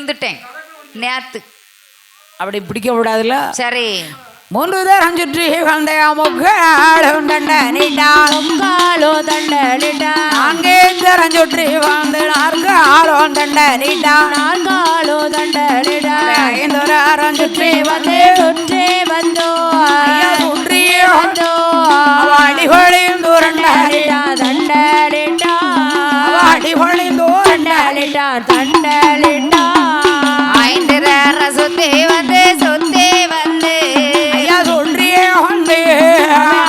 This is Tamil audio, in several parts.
விழுந்துட்டேன் நேத்து. அப்படி பிடிக்க கூடாதுல்ல. சரி. 3 தரம் சுற்றி வந்த முக்காலும் தண்டனிட்டான், முக்காலும் தண்டனிட்டான். 4 தரம் சுற்றி வந்து 4 தண்டனிட்டான், 4 தண்டனிட்டான். 5 தரம் சுற்றி வந்து வந்தோ சுற்றி வந்தோ அடிபொழியும் தூரண்டனிட்டான், அடிபொழியும் தூரண்டனிட்டான், 5 தரம் சுத்தி வந்து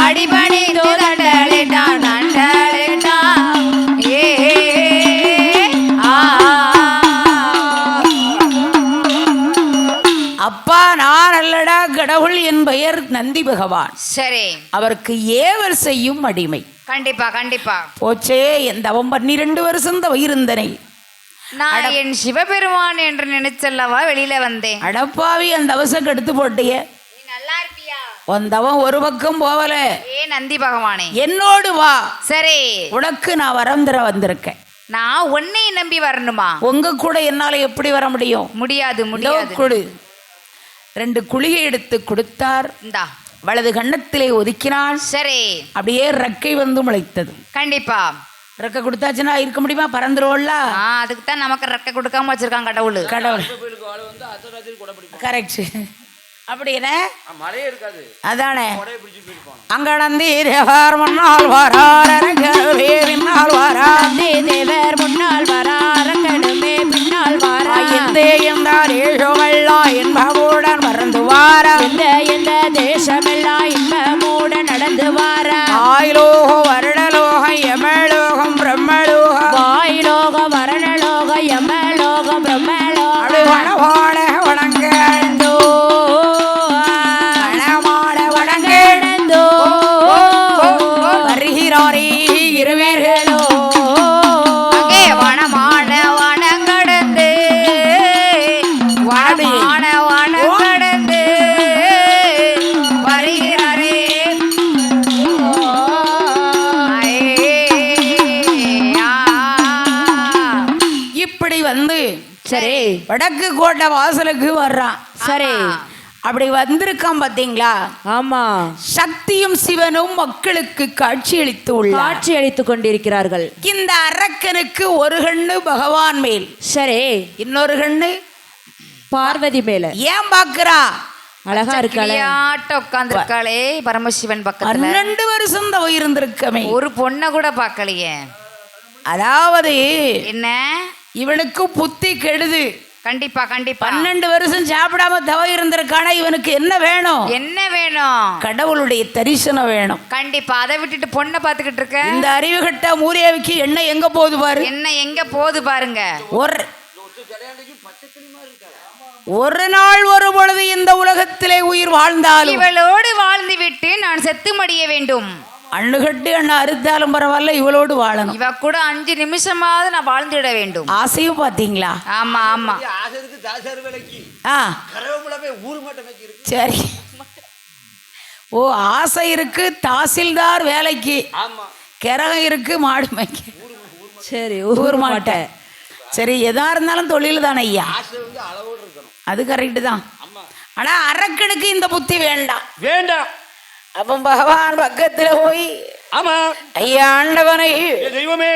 அடிபணி தண்டலிட்டான். அப்பா நான் அல்லடா கடவுள், என் பெயர் நந்தி பகவான். சரி. அவருக்கு ஏவல் செய்யும் அடிமை. கண்டிப்பா கண்டிப்பா. போச்சே, என் தவம் 12 வருஷம் இருந்தனை. நான் என் சிவபெருமான் என்று நினைச்சல்லவா வெளியில வந்தேன். அடப்பாவி, அந்த அவசரம் எடுத்து போட்டிய. நல்லா இருப்பியா? உன் தவம் ஒரு பக்கம் போவல. ஏ நந்தி பகவானே, என்னோடு வா. சரி, உனக்கு நான் வரம் தர வந்திருக்கேன். நான் உன்னை நம்பி வரணுமா? உங்க கூட என்னால எப்படி வர முடியும்? முடியாது முடியாது. கொடு. 2 குழியை எடுத்து கொடுத்தார். இந்தா. வலது கண்ணத்திலே ஒதுக்கினான். சரி. அப்படியே ரெக்கை வந்து முளைத்தது. கண்டிப்பா. ரெக்கை கொடுத்தாச்சுன்னா இருக்க முடியுமா? பறந்துருவோம்ல. அதுக்கு தான் நமக்கு ரெக்கை கொடுக்காம வச்சிருக்காங்க கடவுள். கரெக்ட். அப்படி என்ன மழையே இருக்காது, அதானே. அங்க நந்தீரவர் முன்னால் வராரே பின்னால் வாராந்தே தேவர் முன்னால் வராரே பின்னால் வாரா எந்த எந்த தேசமெல்லாம் இன்பமுடன் மறந்து வாரா, எந்த தேசமெல்லாம் இன்பமுடன் நடந்து வாரா. ஆயிலோகம் வருடலோகம் யமலோகம் பிரம்மலோகம், வாயிலோகம் வருடலோகம் யமலோகம் பிரம்மலோகம் வனவான வணங்கோ வருகிறாரே இருவர்களோ. வனமான வனங்கடந்து வனமான வனங்கடந்து வருகிறாரே. இப்படி வந்து சரி வடக்கு கோட்டை வாசலுக்கு வர்றான். சரி, அப்படி வந்திருக்கான் பாத்தீங்களா? ஆமா. சக்தியும் சிவனும் மக்களுக்கு காட்சி அளித்துக் கொண்டிருக்கிறார்கள். இந்த அரக்கனுக்கு ஒரு கண்ணு பகவான் மேல், சரி, இன்னொரு கண்ணு பார்வதி மேல. ஏன் பாக்குறா? அழகா இருக்காளே, உட்கார்ந்துருக்காளே பரமசிவன் பக்கத்துல. 12 வருஷம் தான் இருந்திருக்கமே, ஒரு பொண்ணை கூட பார்க்கலையே. அதாவது என்ன, இவனுக்கு புத்தி கெடுது. கண்டிப்பா கண்டிப்பா. 12 வருஷம் சாப்பிடாம தவ இருந்திருக்கானா, இவனுக்கு என்ன வேணும்? என்ன வேணும்? கடவுளுடைய தரிசனம் வேணும். கண்டிப்பா. அதை விட்டுட்டு பொண்ணை பார்த்துக்கிட்டு இருக்க. இந்த அறிவு கட்ட மூரியாவுக்கு என்ன எங்க போகுது பாரு, என்ன எங்க போகுது பாருங்க. ஒரு நாள் ஒரு பொழுது இந்த உலகத்திலே உயிர் வாழ்ந்தாலும் இவளோடு வாழ்ந்து விட்டு நான் செத்து மடிய வேண்டும். அண்ணுகட்டு அண்ணா அறுத்தாலும் பரவாயில்ல, இவளோடு வாழணும். இவ கூட 5 நிமிஷமாவது நான் வாழ்ந்துட வேண்டும். ஆசையும் பாத்தீங்களா? ஆமா ஆமா. சரி. ஓ, ஆசை இருக்கு தாசில்தார் வேலைக்கு, கிரகம் இருக்கு மாடு மேய்க்க. சரி, ஊர் மாட்டை. சரி, எதா இருந்தாலும் தொழில் தானே ஐயா, அது கரெக்டு தான். ஆனா அரக்கனுக்கு இந்த புத்தி வேண்டாம். வேண்டாம். அப்ப பகவான் பக்கத்துல போய், ஆமா ஐயா ஆண்டவனை தெய்வமே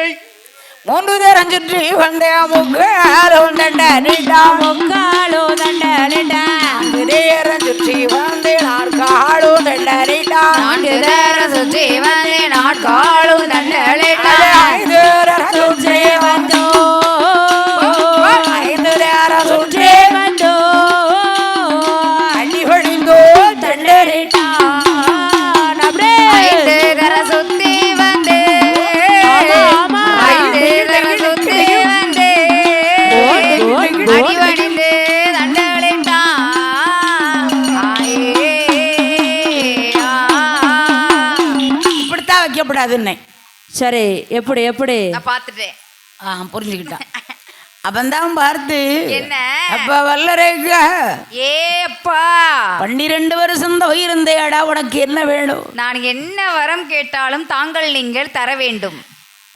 3 தரம் சுற்றி வந்த முக்காலும் தண்டனிட்டான், முக்காலும் தண்டனிட்டான். 4 தரம் சுற்றி வந்து 4 தண்டனிட்டான், 4 தரம் சுற்றி வந்து 4 தண்டனிட்டான். 5 தரம் சுற்றி வந்தோ 5 தரம் சுற்றி வந்தோ அடிபணிந்தோ தண்டனிட்டான். 5 தரம் சுத்தி வந்து 5 தரம் சுத்தி வந்து அடிபணிந்து தண்டலிட்டான். இப்படித்தான் வைக்கப்படாதுன்னு. சரி, எப்படி எப்படி நான் பார்த்துட்டேன். புரிஞ்சுக்கிட்டான். அப்பந்தான் பார்த்து, என்ன அப்ப வல்லரேங்க ஏப்பா 12 வருஷம் தான் இருந்தேடா, உனக்கு என்ன வேணும்? நான் என்ன வரம் கேட்டாலும் தாங்கள் நீங்கள் தர வேண்டும்.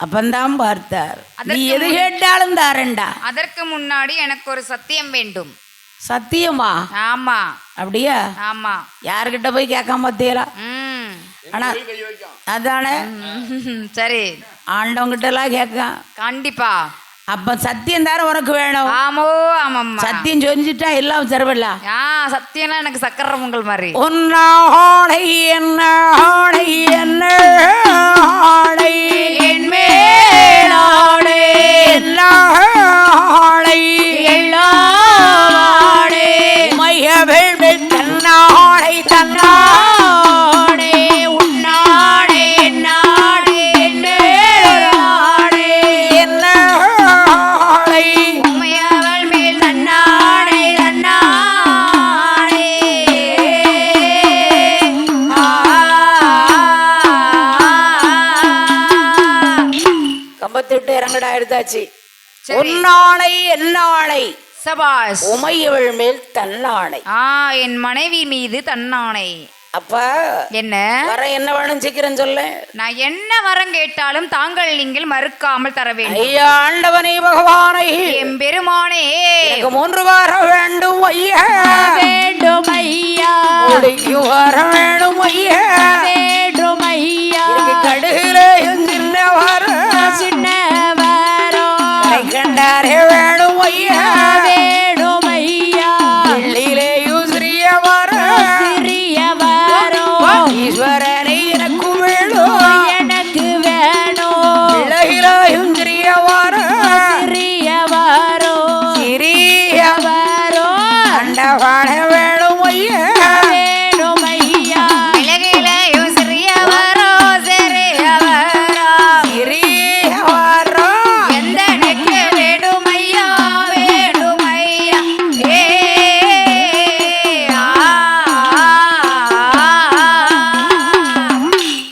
அப்பந்தான் பார்த்தார், நீ அதற்கு எது கேட்டாலும் தாரண்டா. அதற்கு முன்னாடி எனக்கு ஒரு சத்தியம் வேண்டும். சத்தியமா? ஆமா. அப்படியா? ஆமா. யாருக்கிட்ட போய் கேட்காம பார்த்தீங்களா? ஆனா அதானே, சரி, ஆண்டவங்கிட்ட எல்லாம் கேட்க. கண்டிப்பா. அப்ப சத்தியம் தார உனக்கு வேணும். ஆமோ ஆமாம்மா. சத்தியம் செஞ்சுட்டா எல்லாம் தருவல்ல. சத்தியம்லாம் எனக்கு சக்கரை பொங்கல் மாதிரி. உன்னாடை என்ன ஆடை என்ன ஆடை என் மேலாடை எல்லாடை எல்லாடை மையவில் தன்னாடை தன்னாடை உன்னாடை என்னாடை என் மேலாடை என்ன ஆடை உமையவள் மேல் தன்னாடை தன்னாடை கம்பத்தை விட்டு இறங்கடா எடுத்தாச்சு. சரி. உன்னாடை என்னாடை சபாஷ். உமையவள் மேல் தன்னாடை. என் மனைவி மீது தன்னானை. அப்ப என்ன வர என்ன வேணும் சீக்கிரம் சொல்ல. நான் என்ன வரம் கேட்டாலும் தாங்கள் நீங்கள் மறுக்காமல் தர வேண்டும். ஐயா ஆண்டவனே பகவானை, எம்பெருமானே, எனக்கு 3 வாரம் வேண்டும் ஐயா. வேண்டும் ஐயா உனக்கு வர வேணும் ஐயா. வேண்டும் ஐயா எனக்கு கடுகிலேயும் சின்ன வாரம் சின்ன வரம் கண்டாரே வேணும் ஐயா. வேண்டும் ஐயா வெள்ளியிலேயும் சிறிய வாரம் சிறிய வரம் ஈஸ்வரனை எனக்கு வேணும். எனக்கு வேணும் இளகிலேயும் சிறிய வாரம் சிறிய வரம் சிறிய வரம் கண்டவாட வேணும் ஐயா. வேண்டும் ஐயா விலகிலையும் சிறிய வரோ சிறிய வரோ சிறிய வாரம் எந்த நெக்கு வேண்டும் ஐயா வேண்டும் ஐயா.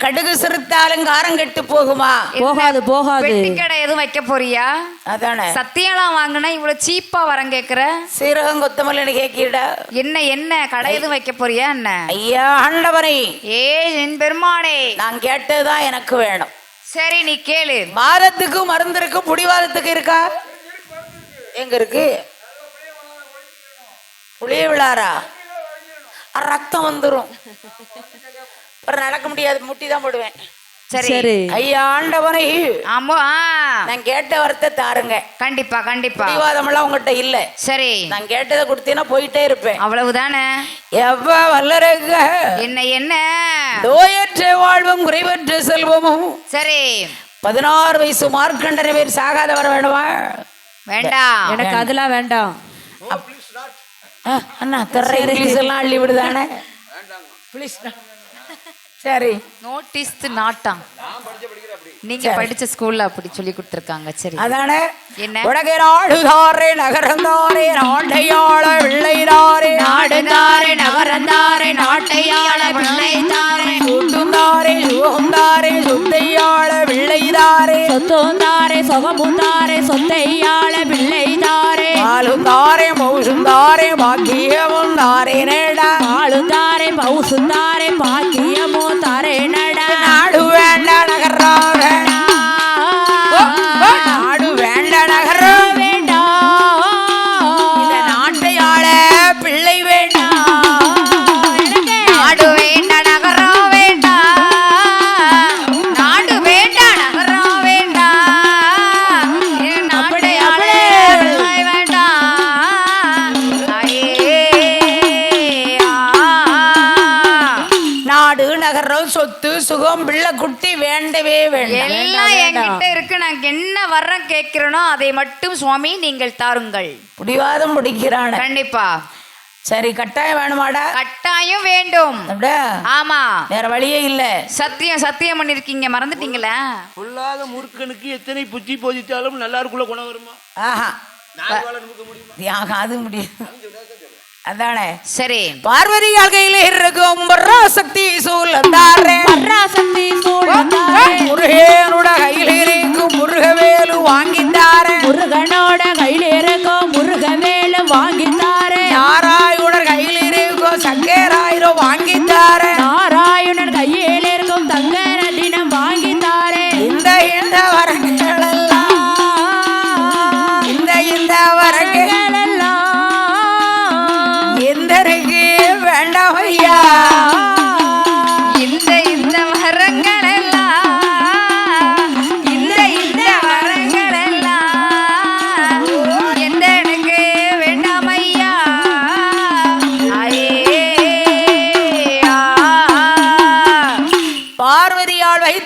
கடுகு சிறுத்தாலும் காரம் கெட்டு போகுமா? போகாது போகாது பெட்டிக்கடை எதுவும் வைக்க போறியா? அதானே சத்தியம்லாம் வாங்கினா இவ்வளவு சீப்பா வரம் கேக்குற. சீரகம் கொத்தமல்லி கேட்கிடா. என்ன என்ன கடை எதுவும் வைக்க போறியா என்ன? ஐயா ஆண்டவரே, என் பெருமானே, நான் கேட்டதுதான் எனக்கு வேணும். சரி நீ கேளு. வாதத்துக்கு மருந்து இருக்கு, புடிவாதத்துக்கு இருக்கா? எங்க இருக்கு? புளிய விழாரா? ரத்தம் வந்துரும், அப்புறம் நடக்க முடியாது, முட்டி தான் போடுவேன். சரி சரி ஐயா ஆண்டவனை, ஆமா நான் கேட்ட வரத்தை தாருங்க. கண்டிப்பா கண்டிப்பா. புடிவாதம் எல்லாம் உங்ககிட்ட இல்ல. சரி நான் கேட்டதை கொடுத்தீங்கன்னா போயிட்டே இருப்பேன். அவ்வளவுதானே. எவ்வ வல்லரங்க என்ன என்ன? நோயற்ற வாழ்வும் குறைவற்ற செல்வமும். சரி 16 வயசு மார்க்கண்டன பேர் சாகாத வர வேண்டுமா? வேண்டாம். எனக்கு அதெல்லாம் வேண்டாம். அண்ணா திரை இங்கிலீஷ் எல்லாம் அள்ளி விடுதானே. சரி நோட்டீஸ் நாட்டாம். நீங்க படிச்ச ஸ்கூல்ல அப்படி சொல்லி கொடுத்துருக்காங்க. சரி அதானே. என்ன? உலக நாடுதாரே நகரந்தாரே நாட்டையாள வெள்ளைதாரே நாடுதாரே நகரந்தாரே நாட்டையாள பிள்ளைதாரே சுட்டுந்தாரே சுகந்தாரே சுத்தையாள வெள்ளைதாரே சொத்துந்தாரே சொகமுந்தாரே சொத்தையாள பிள்ளைதாரே பாலுந்தாரே மௌசுந்தாரே பாக்கியமும் தாரே நேடா ஆளுந்தாரே பவுசுந்தாரே பாக்கியமோ தாரே நட நாடு வேண்டா நகர்றார நாடு வேண்டா நகர வேண்டாம் இந்த நாட்டையாள பிள்ளை வேண்டா நாடு வேண்டா நகரம் வேண்டா. நாடு வேண்டா நகரம் வேண்டா. அப்படி, நாட்டையாளே அப்படி. பிள்ளை வேண்டா. ஐயே, நாடு நகரம் சொத்து சுகம் பிள்ளை குட்டி வேண்டவே வேண்டாம். எல்லாம் என்கிட்ட இருக்கு. நான் என்ன வரம் கேட்கிறேனோ அதை மட்டும் சுவாமி நீங்கள் தாருங்கள். புடிவாதம் பிடிக்கிறான. கண்டிப்பா. சரி கட்டாயம் வேணுமாடா? கட்டாயம் வேண்டும். அப்படியா? ஆமா. வேற வழியே இல்ல. சத்தியம் சத்தியம் பண்ணிருக்கீங்க, மறந்துட்டீங்களா? பொல்லாத முறுக்கனுக்கு எத்தனை புத்தி போதித்தாலும் நல்லா இருக்குள்ள குணம் வருமா? ஆஹா அது முடியாது. அதானே. சரி பார்வதி கையில இருக்கும் பராசக்தி சூழந்தாரே பராசக்தி சூழ்ந்தாரே முருகனோட கையில இருக்கும் முருகவேலு வாங்கித்தாரே முருகனோட கையில இருக்கும் முருகவேலு வாங்கித்தாரே நாராயணர் கையில இருக்கும் சங்கராயிரம் வாங்கித்தாரே நாராயணன் கையில் இருக்கும் தங்க ரத்தினம் வாங்கித்தாரே இந்த வரம்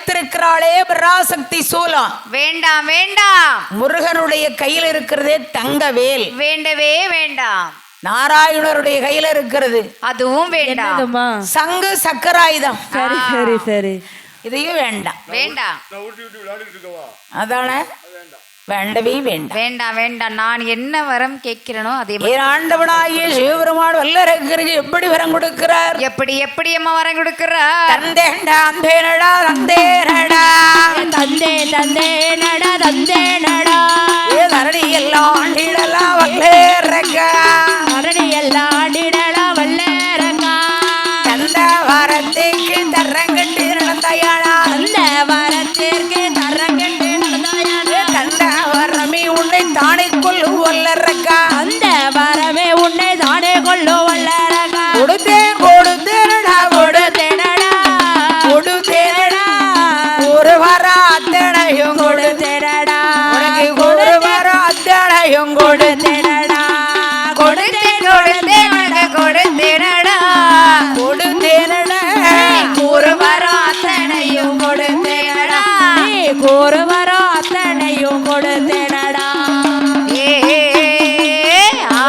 வைத்திருக்கிறாளே பராசக்தி சூலம். வேண்டாம் வேண்டாம். முருகனுடைய கையில் இருக்கிறதே தங்கவேல். வேண்டவே வேண்டாம். நாராயணருடைய கையில இருக்கிறது அதுவும் வேண்டாம். என்னதும்மா? சங்கு சக்கராயுதம். சரி சரி சரி. இதையும் வேண்டாம். வேண்டாம் அதானே வேண்டவே வேண்டாம். வேண்டாம் வேண்டாம். நான் என்ன வரம் கேட்கிறேனோ அதே மாதிரி. ஆண்டவனாகிய சிவபெருமான் வல்லரக்கருக்கு எப்படி வரம் கொடுக்கிறார்? எப்படி எப்படி அம்மா வரம் கொடுக்கிறார்? தந்தேண்டா அந்தேனடா தந்தேனடா தந்தே தந்தே நடா தந்தே நடா. ஏ தரணி எல்லாம் ஆண்டிடலாம் வல்லேரக்கா. மரணி எல்லாம் ஆடிடடா வல்லரங்கா. தந்த வாரத்துக்கு தரங்கட்டு நடந்தாயானா. அந்த வரத்திற்கு தரங்கட்டு நடந்தாயானா. தந்த வரமே உன்னை தானே கொள்ளு வல்லரக்கா. அந்த வரமே உன்னை தானே கொள்ளு வல்லரங்கா. கொடுத்தேன் கொடுத்தேனடா கொடுத்தேனடா கொடுத்தேனடா ஒரு வர அத்தனையும் கொடுத்தேனடா உனக்கு ஒரு வர அத்தனையும் கொடுத்தேனடா கொடுத்தேன் கொடுத்தேன் உனக்கு கொடுத்தேனடா. கொடுத்தேனடா ஒரு வரம் அத்தனையும் கொடுத்தேனடா. நீ கூறு வரம் அத்தனையும் கொடுத்தேனடா. ஏ ஆ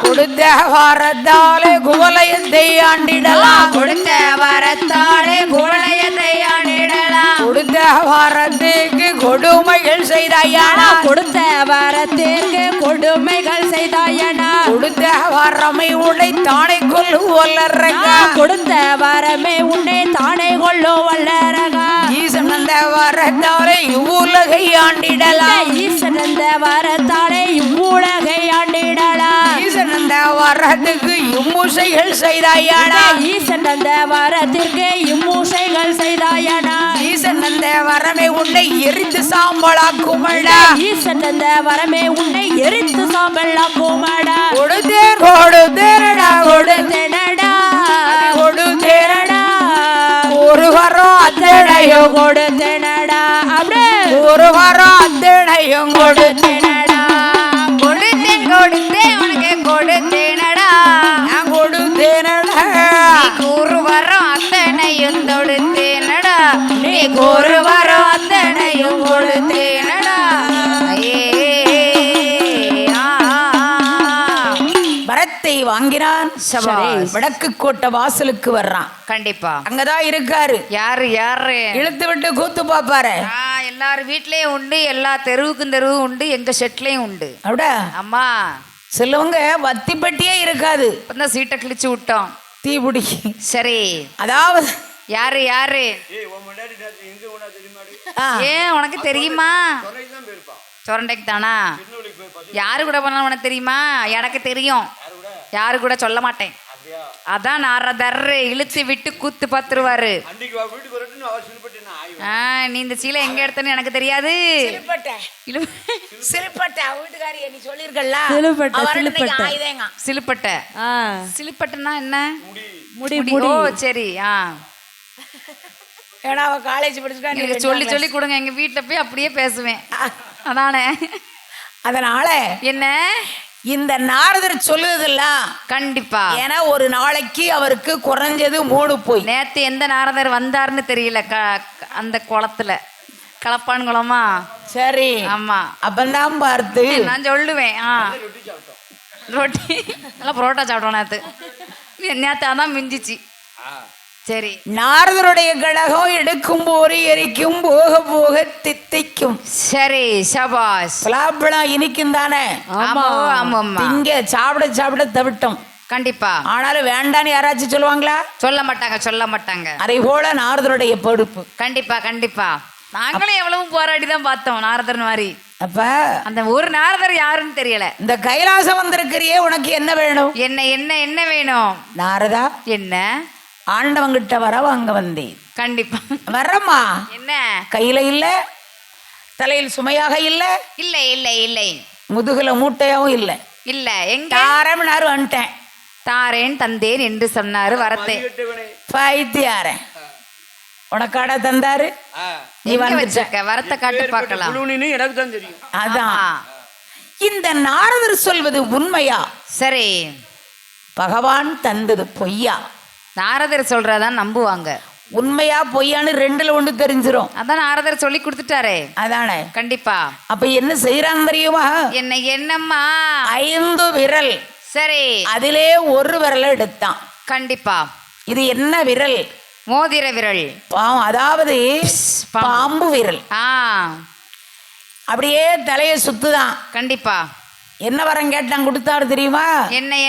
கொடுத்த வாரத்தாலே குவலயத்தை ஆண்டிடலாம். கொடுத்த வரத்தாலே குவளையத்தை ஆண்டிடலாம். கொடுத்த வாரத்துக்கு கொடுமைகள் செய்தாயானா. கொடுத்த வரத்திற்கு கொடுமைகள் செய்தாயனா. கொடுத்த வரமை உன்னை தானே கொள்ளு வல்லரக்கா. கொடுத்த வரமே உன்னை தானே கொள்ளு வல்லரகா. ஈசன் அந்த வரத்தாலே இவ்வுலகை ஆண்டிடலாம். ஈசன் அந்த வரத்தாலே இவ்வுலகை ஆண்டிடலாம். ஈசன் அந்த வரத்துக்கு இம்முசைகள் செய்தாயானா. ஈசன் அந்த வரத்திற்கு இம்மூசைகள் செய்தாயனா. ஈசன் அந்த வரமை உன்னை எரித்து சாம்பலாக்குமடா. ஈசன் அந்த வரமே உன்னை எரித்து சாம்பலாக்குமடா. கொடுத்தேன் கொடுத்தேனடா கொடுத்தேனடா கொடுத்தேனடா ஒரு வரம் அத்தனையும் கொடுத்தேனடா அப்படியே ஒரு வரம் அத்தனையும் கொடுத்தேனடா. கொடுத்தேன் கொடுத்தேன் உனக்கு கொடுத்தேனடா. நான் கொடுத்தேனடா ஒரு வரம் அத்தனையும் கொடுத்தேனடா. நீ ஒரு வரம் அத்தனையும் கொடுத்தேனடா. ஏ ஆ வரத்தை வாங்கினான். சபாஷ். வடக்கு கோட்டை வாசலுக்கு வர்றான். கண்டிப்பா. அங்கதான் இருக்காரு. யாரு யாரு? இழுத்து விட்டு கூத்து பாப்பாரு. எல்லாரும் வீட்லயும் உண்டு, எல்லா தெருவுக்கும் தெருவும் உண்டு, எங்க ஷெட்லயும் உண்டு. அப்படியா? அம்மா சிலவங்க வத்தி பெட்டியே இருக்காது. இப்பதான் சீட்டை கிழிச்சு விட்டோம். தீ பிடிக்கி. சரி, அதாவது யாரு யாரு? ஏன் உனக்கு தெரியுமா? சொரண்டைக்கு தானா? யாரு கூட பண்ணாலும் உனக்கு தெரியுமா? எனக்கு தெரியும். யாரு கூட சொல்ல மாட்டேன். அதான் நாரதர்ரு இழுத்து விட்டு கூத்து பாத்துருவாரு. நீ இந்த சீலை எங்க எடுத்தன்னு எனக்கு தெரியாது. சிலுப்பட்டை. சிலுப்பட்டைன்னா என்ன? முடி ஓ சரி. ஏன்னா அவ காலேஜ் படிச்சுட்டா. சொல்லி சொல்லி கொடுங்க, எங்க வீட்டுல போய் அப்படியே பேசுவேன். அதானே. அதனால என்ன இந்த நாரதர் சொல்லுதில்ல. கண்டிப்பா. ஏன்னா ஒரு நாளைக்கு அவருக்கு குறைஞ்சது 3 போய். நேத்து எந்த நாரதர் வந்தாருன்னு தெரியல. அந்த குளத்துல கலப்பான் குளமா? சரி. ஆமா. அப்பந்தான் பார்த்து நான் சொல்லுவேன். ரொட்டி நல்லா புரோட்டா சாப்பிட்டோம் நேத்து. நேத்து அதான் மிஞ்சிச்சு. சரி. நாரதருடைய கடகம் எடுக்கும் போது எரிக்கும், போக போக தித்திக்கும். சரி, சபாஷ். பலாப்பழம் இனிக்கும் தானே? ஆமா ஆமா. இங்க சாப்பிட சாப்பிட தவிட்டோம். கண்டிப்பா. ஆனாலும் வேண்டான்னு யாராச்சும் சொல்லுவாங்களா? சொல்ல மாட்டாங்க, சொல்ல மாட்டாங்க. அதை போல நாரதருடைய பொறுப்பு. கண்டிப்பா கண்டிப்பா. நாங்களும் எவ்வளவு போராடி தான் பார்த்தோம் நாரதர் மாதிரி. அப்ப அந்த ஒரு நாரதர் யாருன்னு தெரியல. இந்த கைலாசம் வந்திருக்கிறியே, உனக்கு என்ன வேணும்? என்ன என்ன என்ன வேணும்? நாரதா, என்ன ஆண்டவங்கிட்ட வர வாங்க வந்தேன். கண்டிப்பா வரம்மா. என்ன? கையில இல்ல, தலையில் சுமையாக இல்ல, இல்லை இல்லை இல்லை, முதுகுல மூட்டையாவும் இல்ல. இல்ல. எங்க தாரம்னாரு வந்துட்டேன். தாரேன் தந்தேன் என்று சொன்னாரு. வரத்தை பைத்தியாரன் உனக்காட தந்தாரு. நீ வச்சிருக்க வரத்தை காட்டு பார்க்கலாம். எனக்கு தான் தெரியும். அதான் இந்த நாரதர் சொல்வது உண்மையா? சரி. பகவான் தந்தது பொய்யா? நாரதர் சொல்றதான் நம்புவாங்க. உண்மையா பொய்யான்னு ரெண்டுல ஒண்ணு தெரிஞ்சிரும். அதான் நாரதர் சொல்லி கொடுத்துட்டாரே. அதானே. கண்டிப்பா. அப்ப என்ன செய்யறான் தெரியுமா? என்னம்மா? 5 விரல். சரி. அதிலே ஒரு விரலை எடுத்தான். கண்டிப்பா. இது என்ன விரல்? மோதிர விரல். அதாவது பாம்பு விரல். அப்படியே தலையை சுத்துதான். கண்டிப்பா. என்ன வரம் கேட்டான், கொடுத்தாரு தெரியுமா?